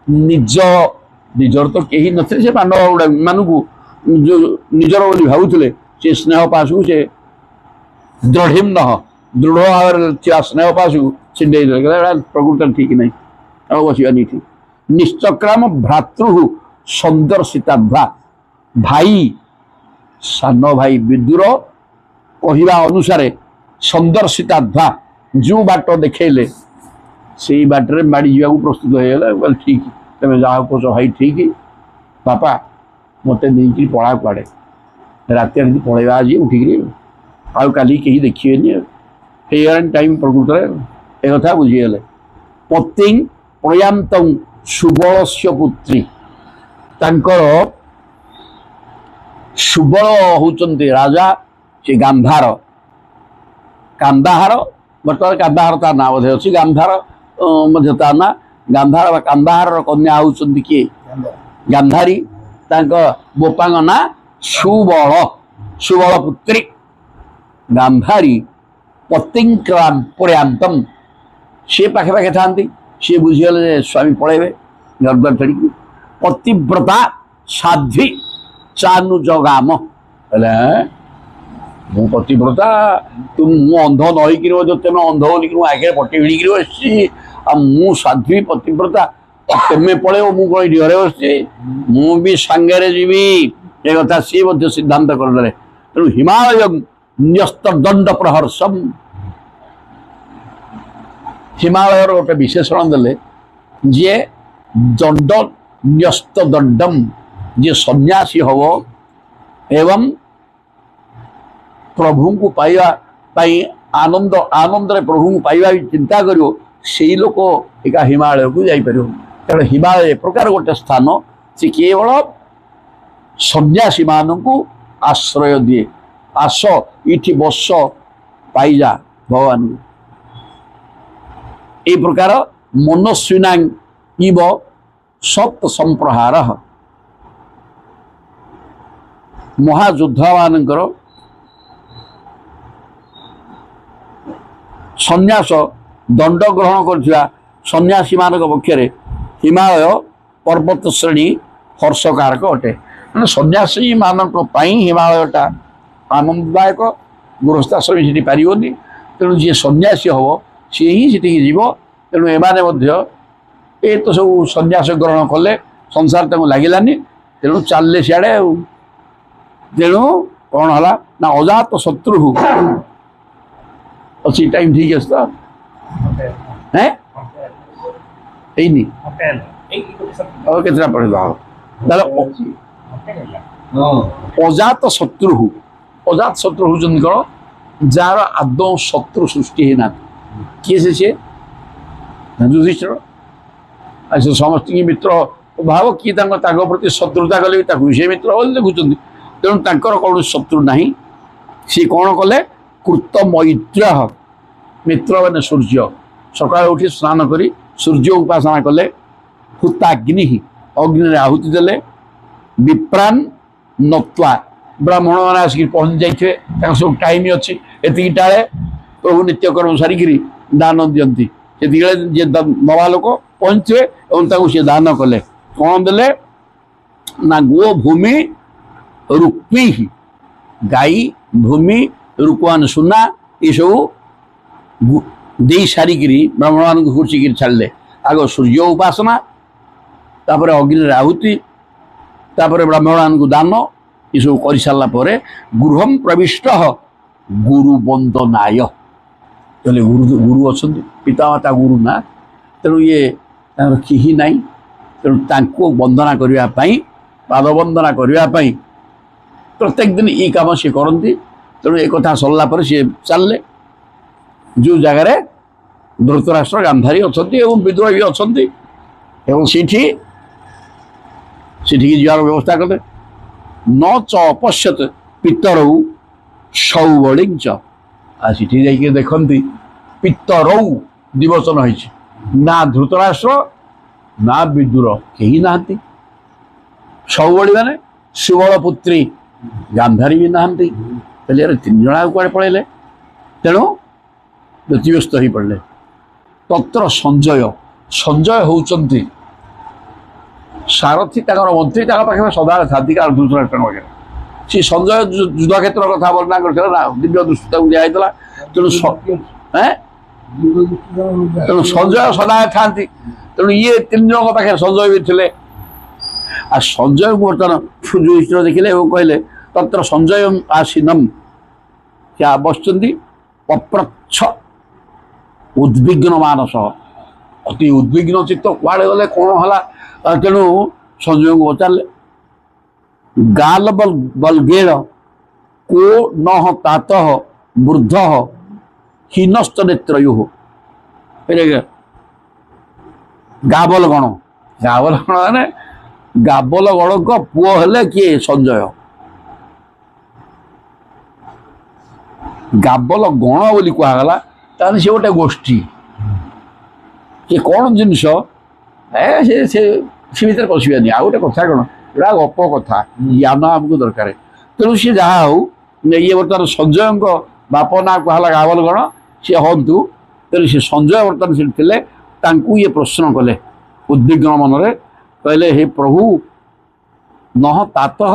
Speaker 1: निज निजर तो कहीं नथिले से पांडव गुड़ा मानू जो निजर बोली भावुले से स्नेह पास को से दृढ़ दृढ़ भाव स्नेह पास को छिंडे प्रकृत ठीक नहीं बसवा नहीं ठीक। निश्चक्राम भ्रातृ संदर्शिताध्वा भाई सान भाई विदुर कहवा अनुसार संदर्शिताध्वा जो बाट देखले से बाटर माड़ी जावाक प्रस्तुत होगा ठीक तुम जहाँ कह भाई ठीक बापा मत नहीं पढ़ा कुआड़े रात पलैबा आज उठिक आउ काली कहीं देखिए टाइम प्रकृत एक बुझीगले। पति प्रयांत सुबल से पुत्री तांकर सुबल होचंती राजा से गांधार कांदाहार बर्तमान कांदाहार ता ना बोधे अच्छी गांधार ता ना गांधार कांदाहार कन्या होचंती किए गांधारी बोपांग ना सुबल सुबल पुत्री गांधारी पतिंक्रांतम सी पाखे पाखे था सी बुझीगले स्वामी पलैबे घर छाड़ी पतिव्रता साध्वी चानुजगाम मु पतिव्रता तुम मु अंध नईकि तुम अंध बोलिक आगे पटे भिड़िक बस मु साध्वी पतिव्रता तुम पलैब मु कौन घरे बस मु भी सांगे जीवी ये कथा सी सिद्धांत करदे। तेणु हिमालय न्यस्त दंड प्रहर्षम हिमालय गोटे विशेषण देले जे दंड न्यस्त दंडम जे सन्यासी हव एवं प्रभु को पाइबा आनंद आनंद प्रभु को पाइबा चिंता करियो से लोक एका हिमालय को जाई परियो। तेणु हिमालय एक प्रकार गोटे स्थान से केवल सन्यासी मानू आश्रय दिए आस इठी बस पाइजा भगवान को ये प्रकार मनस्विना इव सप्त संप्रहार महायोद्धा मानकर सन्यास दंड ग्रहण कर सन्यासी मान पक्षरे हिमालय पर्वत श्रेणी हर्षकारक अटे। सन्यासी मान हिमालयटा आनंददायक गृहस्थाश्रमी से पारनि तेणु जी सन्यासी हम सी ही से जीव। तेणु एमाने ए तो सब सन्यास ग्रहण कले संसार तक लगिलानी तेणु चलले सियाड़े। तेणु कौन है ना अजात शत्रु अच्छी टाइम ठीक है तो हैं और कितना पड़ेगा अजात शत्रु अजात शत्रु हूँ कौन जार आदौ शत्रु सृष्टि होना किए से युधिष्ठिर समस्त मित्र ଭାବ କିଏ ତାଙ୍କ ପ୍ରତି ଶତ୍ରୁତା କଲେ ବି ତାକୁ ସେ ମିତ୍ର ବୋଲି ଦେଖୁଛନ୍ତି। ତେଣୁ ତାଙ୍କର କୌଣସି ଶତ୍ରୁ ନାହିଁ। ସିଏ କ'ଣ କଲେ କୃତ ମୈତ୍ର ମିତ୍ର ମାନେ ସୂର୍ଯ୍ୟ ସକାଳୁ ଉଠି ସ୍ନାନ କରି ସୂର୍ଯ୍ୟ ଉପାସନା କଲେ। ହୁତାଗ୍ନି ଅଗ୍ନିରେ ଆହୁତି ଦେଲେ। ବିପ୍ରାନ୍ ନତ୍ୱା ବ୍ରାହ୍ମଣମାନେ ଆସିକି ପହଞ୍ଚି ଯାଇଥିବେ ତାଙ୍କ ସବୁ ଟାଇମ୍ ଅଛି ଏତିକି ଟାଳେ ପ୍ରଭୁ ନିତ୍ୟକର୍ମ ସାରିକିରି ଦାନ ଦିଅନ୍ତି। ସେତିକିବେଳେ ଯିଏ ନବା ଲୋକ ପହଞ୍ଚିଥିବେ ଏବଂ ତାଙ୍କୁ ସିଏ ଦାନ କଲେ। କ'ଣ ଦେଲେ ନା ଗୋ ଭୂମି ରୁକ୍ମୀ ଗାଈ ଭୂମି ରୁକ୍ମାନ ସୁନା ଏସବୁ ଦେଇ ସାରିକିରି ବ୍ରାହ୍ମଣମାନଙ୍କୁ ଘୁଷିକିରି ଛାଡ଼ିଲେ। ଆଗ ସୂର୍ଯ୍ୟ ଉପାସନା, ତାପରେ ଅଗ୍ନିରେ ଆହୁତି, ତାପରେ ବ୍ରାହ୍ମଣମାନଙ୍କୁ ଦାନ ଏସବୁ କରିସାରିଲା ପରେ ଗୃହମ୍ ପ୍ରବିଷ୍ଟ ଗୁରୁ ବନ୍ଦନାୟ। ତାହେଲେ ଗୁରୁ ଅଛନ୍ତି, ପିତାମାତା ଗୁରୁ ନା, ତେଣୁ ଇଏ ତାଙ୍କର କେହି ନାହିଁ। ତେଣୁ ତାଙ୍କୁ ବନ୍ଦନା କରିବା ପାଇଁ ପାଦ ବନ୍ଦନା କରିବା ପାଇଁ ପ୍ରତ୍ୟେକ ଦିନ ଏଇ କାମ ସିଏ କରନ୍ତି। ତେଣୁ ଏ କଥା ସରିଲା ପରେ ସିଏ ଚାଲିଲେ ଯେଉଁ ଜାଗାରେ ଧୃତରାଷ୍ଟ୍ର ଗାନ୍ଧାରୀ ଅଛନ୍ତି ଏବଂ ବିଦ୍ରୋହୀ ବି ଅଛନ୍ତି ଏବଂ ସେଠିକି ଯିବାର ବ୍ୟବସ୍ଥା କଲେ। ନ ଚ ଅପଶ୍ୟତ ପିତରଉ ସୌବଳିଞ୍ଚ। ଆଉ ସେଠି ଯାଇକି ଦେଖନ୍ତି ପିତରଉ ଦିବଚନ ହେଇଛି, ନା ଧୃତରାଷ୍ଟ୍ର ନା ବିଦୁର କେହି ନାହାନ୍ତି। ସୌବଳି ମାନେ ସୁବଳ ପୁତ୍ରୀ ଗାନ୍ଧାରୀ ବି ନାହାନ୍ତି। କହିଲେ ଆରେ 3 ଜଣ କୁଆଡ଼େ ପଳେଇଲେ। ତେଣୁ ବ୍ୟତିବ୍ୟସ୍ତ ହୋଇପଡ଼ିଲେ। ତତ୍ର ସଞ୍ଜୟ ହେଉଛନ୍ତି ସାରଥୀ, ତାଙ୍କର ମନ୍ତ୍ରୀ ତାଙ୍କ ପାଖରେ ସଦାବେଳେ ଥାନ୍ତି। କାରଣ ଧୃତରାଷ୍ଟ୍ରଙ୍କ ପାଖରେ ସେ ସଞ୍ଜୟ ଯୁଦ୍ଧକ୍ଷେତ୍ର କଥା ବର୍ଣ୍ଣନା କରିଥିଲା ନା, ଦିବ୍ୟ ଦୃଷ୍ଟି ତାକୁ ଦିଆହେଇଥିଲା। ତେଣୁ ସଞ୍ଜୟ ସଦାବେଳେ ଥାନ୍ତି। ତେଣୁ ଇଏ 3 ଜଣଙ୍କ ପାଖରେ ସଞ୍ଜୟ ବି ଥିଲେ। ଆଉ ସଞ୍ଜୟକୁ ବର୍ତ୍ତମାନ ଯୁଧିଷ୍ଠିର ଦେଖିଲେ ଏବଂ କହିଲେ ତତ୍ର ସଞ୍ଜୟ ଆସୀନମ୍, ସେ ବସିଛନ୍ତି ଅପ୍ରଚ୍ଛ ଉଦ୍ବିଗ୍ନ ମାନସ, ଅତି ଉଦ୍ବିଗ୍ନ ଚିତ୍ତ, କୁଆଡ଼େ ଗଲେ କ'ଣ ହେଲା। ତେଣୁ ସଞ୍ଜୟଙ୍କୁ ପଚାରିଲେ ଗାଲ ବଲଗେଳ କୋ ନହ ତାତ ବୃଦ୍ଧ ହୀନସ୍ତ ନେତ୍ରୟୁ। ଗାବଲଗଣ ମାନେ ଗାବଲଗଣଙ୍କ ପୁଅ ହେଲେ କିଏ ସଞ୍ଜୟ। ଗାବଲ ଗଣ ବୋଲି କୁହାଗଲା, ତାହେଲେ ସେ ଗୋଟେ ଗୋଷ୍ଠୀ। ସେ କ'ଣ ଜିନିଷ ସେ ଭିତରେ ପଶିବାନି। ଆଉ ଗୋଟେ କଥା କ'ଣ, ଏଇଟା ଗପ କଥା, ଜ୍ଞାନ ଆମକୁ ଦରକାର। ତେଣୁ ସିଏ ଯାହା ହଉ, ଇଏ ବର୍ତ୍ତମାନ ସଞ୍ଜୟଙ୍କ ବାପ ନାଁ କୁହାଗଲା ଗାବଲଗଣ, ସିଏ ହଅନ୍ତୁ। ତେଣୁ ସେ ସଞ୍ଜୟ ବର୍ତ୍ତମାନ ସେଠି ଥିଲେ। ତାଙ୍କୁ ଇଏ ପ୍ରଶ୍ନ କଲେ ଉଦ୍ବିଗ୍ନ ମନରେ, କହିଲେ ହେ ପ୍ରଭୁ ନହ ତାତଃ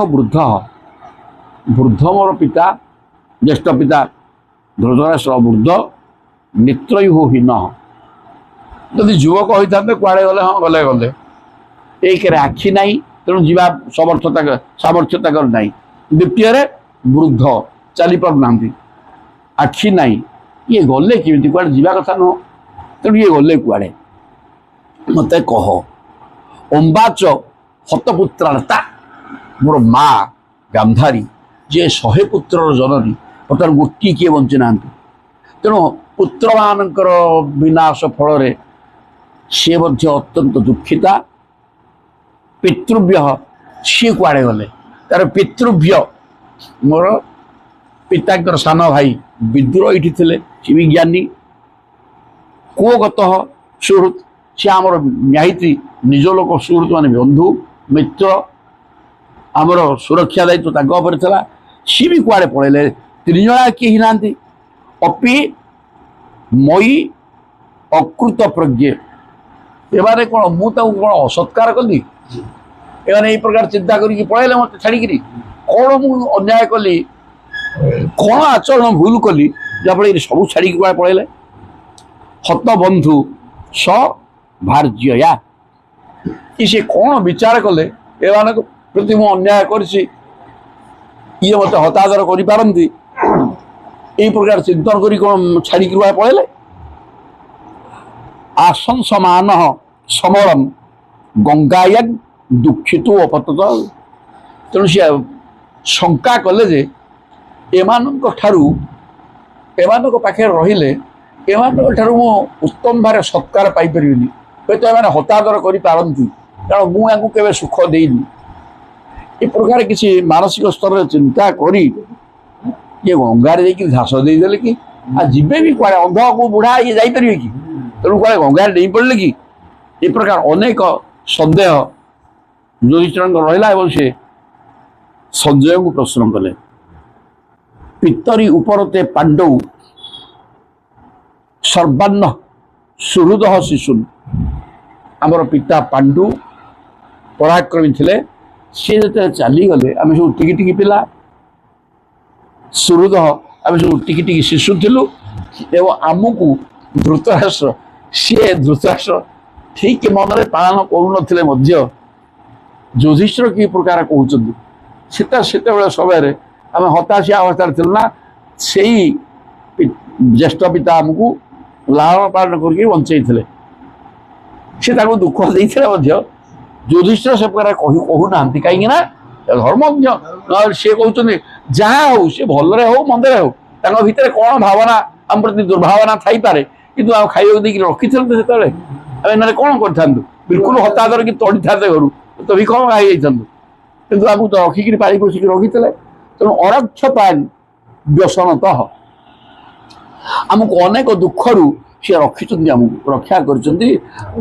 Speaker 1: ବୃଦ୍ଧ ମୋର ପିତା, ଜ୍ୟେଷ୍ଠ ପିତା ଧୃତରାଷ୍ଟ୍ର ବୃଦ୍ଧ, ନେତ୍ରୟୁ ହୀନ। ଯଦି ଯୁବକ ହୋଇଥାନ୍ତେ କୁଆଡ଼େ ଗଲେ, ହଁ ଗଲେ। ଏକରେ ଆଖି ନାହିଁ, ତେଣୁ ଯିବା ସାମର୍ଥ୍ୟ ତାଙ୍କର ନାହିଁ। ଦ୍ୱିତୀୟରେ ବୃଦ୍ଧ, ଚାଲିପାରୁନାହାନ୍ତି, ଆଖି ନାହିଁ। ଇଏ ଗଲେ କେମିତି, କୁଆଡ଼େ ଯିବା କଥା ନୁହଁ। ତେଣୁ ଇଏ ଗଲେ କୁଆଡ଼େ ମୋତେ କହ। ଅମ୍ବାଚ ହତପୁତ୍ରାଳତା, ମୋର ମା ଗାନ୍ଧାରୀ ଯିଏ 100 ପୁତ୍ରର ଜନନୀ, ବର୍ତ୍ତମାନ ଗୋଟିଏ କିଏ ବଞ୍ଚି ନାହାନ୍ତି। ତେଣୁ ପୁତ୍ରମାନଙ୍କର ବିନାଶ ଫଳରେ ସିଏ ମଧ୍ୟ ଅତ୍ୟନ୍ତ ଦୁଃଖିତା। ପିତୃଭ୍ୟ, ସିଏ କୁଆଡ଼େ ଗଲେ। ତାର ପିତୃଭ୍ୟ, ମୋର ପିତାଙ୍କର ସାନ ଭାଇ ବିଦୁର ଏଇଠି ଥିଲେ, ସେ ବି ଜ୍ଞାନୀ। କୋ ଗତ ସୁହୃତ, ସେ ଆମର ନ୍ୟାୟିତ୍ରୀ ନିଜ ଲୋକ, ସୁହୃତ ମାନେ ବନ୍ଧୁ ମିତ୍ର, ଆମର ସୁରକ୍ଷା ଦାୟିତ୍ୱ ତାଙ୍କ ଉପରେ ଥିଲା। ସିଏ ବି କୁଆଡ଼େ ପଳେଇଲେ। 3 ଜଣ କେହି ନାହାନ୍ତି। ଅପି ମଇ ଅକୃତ ପ୍ରଜ୍ଞେ, ଏମାନେ କ'ଣ ମୁଁ ତାଙ୍କୁ କ'ଣ ଅସତ୍କାର କଲି। ଏମାନେ ଏଇ ପ୍ରକାର ଚିନ୍ତା କରିକି ପଳେଇଲେ ମୋତେ ଛାଡ଼ିକିରି। କ'ଣ ମୁଁ ଅନ୍ୟାୟ କଲି, କ'ଣ ଆଚରଣ ଭୁଲ କଲି ଯାହାଫଳରେ ସବୁ ଛାଡ଼ିକି କୁଆଡ଼େ ପଳେଇଲେ। ହତ ବନ୍ଧୁ ସ ଭାର୍ଯ୍ୟୟା, କି ସେ କ'ଣ ବିଚାର କଲେ ଏମାନଙ୍କ ପ୍ରତି ମୁଁ ଅନ୍ୟାୟ କରିଛି, ଇଏ ମୋତେ ହତାଦର କରିପାରନ୍ତି, এই প্রকার চিন্তন করি কোন ছাড়িকি পড়াইলে। আশংসমান সমরম গঙ্গায়াগ দুঃখিত অপতত। তেণু সে শঙ্কা কলে যে এମାନଙ୍କ ଠାରୁ এମାନଙ୍କ পাখে রহিলে এମାନଙ୍କ ଠାରୁ ମୁଁ ଉତ୍ତମ ଭାବରେ ସତ୍କାର ପାଇପାରିବିନି, ହୁଏତ ଏମାନେ ହତାଦର କରିପାରନ୍ତି। କାରଣ ମୁଁ ୟାଙ୍କୁ କେବେ ସୁଖ ଦେଇନି। ଏ ପ୍ରକାର କିଛି ମାନସିକ ସ୍ତରରେ ଚିନ୍ତା କରି ଇଏ ଗଙ୍ଗାରେ ଯାଇକି ଘାସ ଦେଇଦେଲେ କି ଆଉ ଯିବେ ବି କୁଆଡ଼େ ଅନ୍ଧକୁ ବୁଢ଼ା ଇଏ ଯାଇପାରିବେ କି ତେଣୁ କୁଆଡ଼େ ଗଙ୍ଗାରେ ଡେଇଁ ପଡ଼ିଲେ କି ଏ ପ୍ରକାର ଅନେକ ସନ୍ଦେହ ଯୁଧିଷ୍ଠିରଙ୍କ ରହିଲା ଏବଂ ସେ ସଞ୍ଜୟଙ୍କୁ ପ୍ରଶ୍ନ କଲେ ପିତରି ଉପରତେ ପାଣ୍ଡୁ ସର୍ବାନ୍ନ ସୁହୃଦ ଶିଶୁ ଆମର ପିତା ପାଣ୍ଡୁ ପରାକ୍ରମୀ ଥିଲେ ସେ ଯେତେବେଳେ ଚାଲିଗଲେ ଆମେ ସବୁ ଟିକି ଟିକି ପିଲା ସୁହୃଦ ଆମେ ସବୁ ଟିକି ଟିକି ଶିଶୁ ଥିଲୁ ଏବଂ ଆମକୁ ଧୃତରାଷ୍ଟ୍ର ସିଏ ଧୃତରାଷ୍ଟ୍ର ଠିକ ମନରେ ପାଳନ କରୁନଥିଲେ ମଧ୍ୟ ଯୁଧିଷ୍ଠିର କି ପ୍ରକାର କହୁଛନ୍ତି ସେତେବେଳେ ସମୟରେ ଆମେ ହତାଶିଆ ଅବସ୍ଥାରେ ଥିଲୁ ନା ସେଇ ଜ୍ୟେଷ୍ଠ ପିତା ଆମକୁ ଲାଳନ ପାଳନ କରିକି ବଞ୍ଚେଇଥିଲେ ସେ ତାଙ୍କୁ ଦୁଃଖ ଦେଇଥିଲେ ମଧ୍ୟ ଯୁଧିଷ୍ଠିର ସେ ପ୍ରକାର କହୁନାହାନ୍ତି କାହିଁକି ନା ଧର୍ମଜ୍ଞ ନହେଲେ ସେ କହୁଛନ୍ତି ଯାହା ହଉ ସେ ଭଲରେ ହଉ ମନ୍ଦରେ ହଉ ତାଙ୍କ ଭିତରେ କ'ଣ ଭାବନା ଆମ ପ୍ରତି ଦୁର୍ଭାବନା ଥାଇପାରେ କିନ୍ତୁ ଆଉ ଖାଇବାକୁ ଦେଇକି ରଖିଥିଲେ ତ ସେତେବେଳେ ଆମେ ନହେଲେ କ'ଣ କରିଥାନ୍ତୁ ବିଲକୁଲ ହତାଶ କରିକି ତଡ଼ିଥାନ୍ତେ ଘରୁ ତ ଭିକ ହେଇଯାଇଥାନ୍ତୁ କିନ୍ତୁ ଆମକୁ ତ ରଖିକିରି ପାଳି ପୋଷିକି ରଖିଥିଲେ ତେଣୁ ଅରକ୍ଷ ପ୍ରାଣ ବ୍ୟସନତଃ ଆମକୁ ଅନେକ ଦୁଃଖରୁ ସେ ରଖିଛନ୍ତି ଆମକୁ ରକ୍ଷା କରିଛନ୍ତି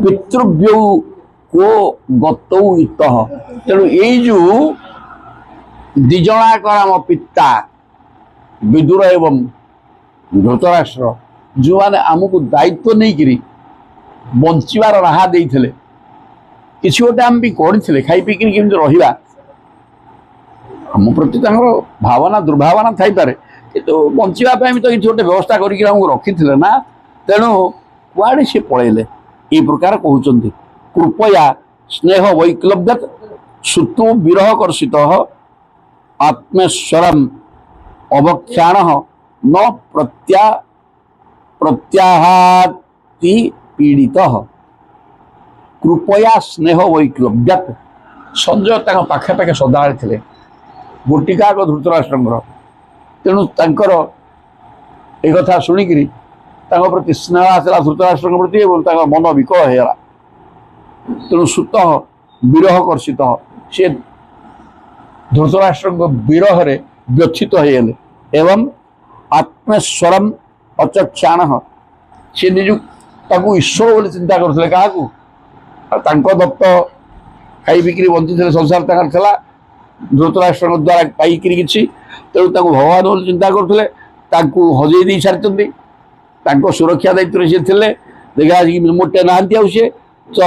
Speaker 1: ପିତୃବ୍ୟଉ କୋ ଗତୌ ଇତଃ ତେଣୁ ଏଇ ଯେଉଁ ଦି ଜଣାକ ଆମ ପିତା ବିଦୁର ଏବଂ ଧୃତରାଷ୍ଟ୍ର ଯେଉଁମାନେ ଆମକୁ ଦାୟିତ୍ୱ ନେଇକିରି ବଞ୍ଚିବାର ରାହା ଦେଇଥିଲେ କିଛି ଗୋଟେ ଆମେ ବି କରିଥିଲେ ଖାଇ ପିଇକିରି କେମିତି ରହିବା ଆମ ପ୍ରତି ତାଙ୍କର ଭାବନା ଦୁର୍ଭାବନା ଥାଇପାରେ କିନ୍ତୁ ବଞ୍ଚିବା ପାଇଁ ବି ତ କିଛି ଗୋଟେ ବ୍ୟବସ୍ଥା କରିକି ଆମକୁ ରଖିଥିଲେ ନା ତେଣୁ କୁଆଡ଼େ ସେ ପଳେଇଲେ ଏଇ ପ୍ରକାର କହୁଛନ୍ତି କୃପୟା ସ୍ନେହ ବୈକ୍ଲବ୍ୟତ ସୁତୁ ବିରହ କର୍ଷିତ ଆତ୍ମେଶ୍ୱରମ୍ ଅବକ୍ଷାଣ ନ ପ୍ରତ୍ୟାହାତି ପୀଡ଼ିତ କୃପୟା ସ୍ନେହ ବୈକ୍ଲବ୍ୟତ ସଞ୍ଜୟ ତାଙ୍କ ପାଖେ ପାଖେ ସଦାବେଳେ ଥିଲେ ଗୋଟିକାକ ଧୃତରାଷ୍ଟ୍ରଙ୍କର ତେଣୁ ତାଙ୍କର ଏ କଥା ଶୁଣିକିରି ତାଙ୍କ ପ୍ରତି ସ୍ନେହ ଆସିଲା ଧୃତରାଷ୍ଟ୍ରଙ୍କ ପ୍ରତି ଏବଂ ତାଙ୍କ ମନ ବିକଳ ହେଇଗଲା ତେଣୁ ସୁତ ବିରହ କର୍ଷିତ ସେ ଧୃତରାଷ୍ଟ୍ରଙ୍କ ବିରହରେ ବ୍ୟଥିତ ହେଇଗଲେ ଏବଂ ଆତ୍ମେଶ୍ୱରମ୍ ଅଚକ୍ଷାଣ ସେ ନିଜକୁ ତାକୁ ଈଶ୍ୱର ବୋଲି ଚିନ୍ତା କରୁଥିଲେ କାହାକୁ ଆଉ ତାଙ୍କ ଦତ୍ତ ଖାଇ ବିକ୍ରି ବଞ୍ଚିଥିଲେ ସଂସାର ତାଙ୍କର ଥିଲା ଧୃତରାଷ୍ଟ୍ରଙ୍କ ଦ୍ୱାରା ପାଇକିରି କିଛି ତେଣୁ ତାଙ୍କୁ ଭଗବାନ ବୋଲି ଚିନ୍ତା କରୁଥିଲେ ତାଙ୍କୁ ହଜେଇ ଦେଇ ସାରିଛନ୍ତି ତାଙ୍କ ସୁରକ୍ଷା ଦାୟିତ୍ୱରେ ସେ ଥିଲେ ଦେଖା ଆସିକି ମୋଟେ ନାହାନ୍ତି ଆଉ ସେ ତ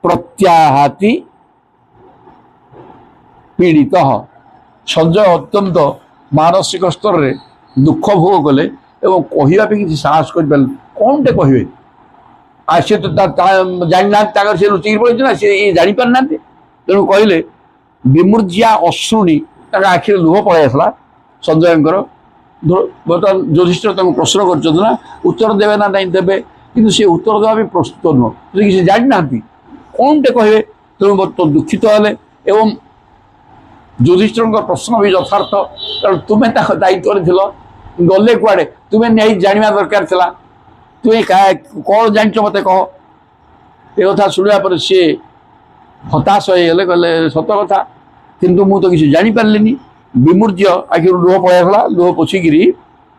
Speaker 1: ପ୍ରତ୍ୟାହାତି ପୀଡ଼ିତ ସଞ୍ଜୟ ଅତ୍ୟନ୍ତ ମାନସିକ ସ୍ତରରେ ଦୁଃଖ ଭୋଗ କଲେ ଏବଂ କହିବା ପାଇଁ କିଛି ସାହସ କରିପାରିଲେ କ'ଣଟେ କହିବେ ଆଉ ସେ ତ ଜାଣିନାହାନ୍ତି ତାଙ୍କର ସେ ଲୁଚିକି ପଡ଼ିଛି ନା ସେ ଜାଣିପାରିନାହାନ୍ତି ତେଣୁ କହିଲେ ବିମୂର୍ଜିଆ ଅଶ୍ରୁଣି ତାଙ୍କ ଆଖିରେ ଲୁହ ପଳାଇ ଆସିଲା ସଞ୍ଜୟଙ୍କର ବର୍ତ୍ତମାନ ଯୁଧିଷ୍ଠିର ତାଙ୍କୁ ପ୍ରଶ୍ନ କରିଛନ୍ତି ନା ଉତ୍ତର ଦେବେ ନା ନାହିଁ ଦେବେ କିନ୍ତୁ ସେ ଉତ୍ତର ଦେବା ପାଇଁ ପ୍ରସ୍ତୁତ ନୁହଁ ଯଦି ସେ ଜାଣିନାହାନ୍ତି କ'ଣଟେ କହିବେ ତେଣୁ ବର୍ତ୍ତମାନ ଦୁଃଖିତ ହେଲେ ଏବଂ ଯୁଧିଷ୍ଠିରଙ୍କ ପ୍ରଶ୍ନ ବି ଯଥାର୍ଥ କାରଣ ତୁମେ ତାଙ୍କ ଦାୟିତ୍ୱରେ ଥିଲ ଗଲେ କୁଆଡ଼େ ତୁମେ ନେଇ ଜାଣିବା ଦରକାର ଥିଲା ତୁମେ କ'ଣ ଜାଣିଛ ମୋତେ କହ ଏ କଥା ଶୁଣିବା ପରେ ସିଏ ହତାଶ ହେଇଗଲେ କହିଲେ ସତ କଥା କିନ୍ତୁ ମୁଁ ତ କିଛି ଜାଣିପାରିଲିନି ବିମୂର୍ଜ୍ୟ ଆଖିରୁ ଲୁହ ପଳାଇ ଆସିଲା ଲୁହ ପୋଛିକିରି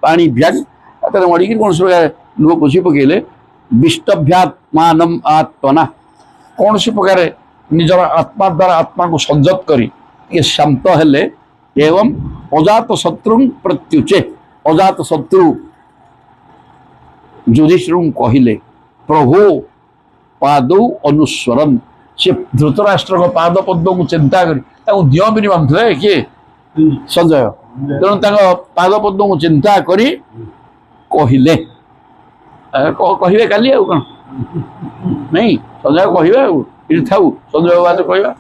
Speaker 1: ପାଣି ଭ୍ୟାଗ ହାତରେ ମଡ଼ିକିରି କୌଣସି ପ୍ରକାର ଲୁହ ପୋଛି ପକାଇଲେ ବିଷ୍ଟଭ୍ୟାତ୍ମାନମ୍ ଆତ୍ମନା କୌଣସି ପ୍ରକାର ନିଜର ଆତ୍ମା ଦ୍ୱାରା ଆତ୍ମାକୁ ସଂଯତ କରି ଟିକେ ଶାନ୍ତ ହେଲେ ଏବଂ ଅଜାତ ଶତ୍ରୁ ପ୍ରତ୍ୟୁଚେ ଅଜାତ ଶତ୍ରୁ ଯୁଧିଷ୍ଠିରଙ୍କୁ କହିଲେ ପ୍ରଭୁ ପାଦୌ ଅନୁସ୍ୱରନ୍ ସେ ଧୃତରାଷ୍ଟ୍ରଙ୍କ ପାଦ ପଦ୍ମକୁ ଚିନ୍ତା କରି ତାଙ୍କୁ ଦିଅ ବିନି ମାନୁଥିଲେ କିଏ ସଞ୍ଜୟ ତେଣୁ ତାଙ୍କ ପାଦ ପଦ୍ମକୁ ଚିନ୍ତା କରି କହିଲେ କହିବେ କାଲି ଆଉ କ'ଣ ନାଇଁ ସଞ୍ଜୟ କହିବେ ଆଉ ଏଠି ଥାଉ ସଞ୍ଜୟ ବାଦ କହିବା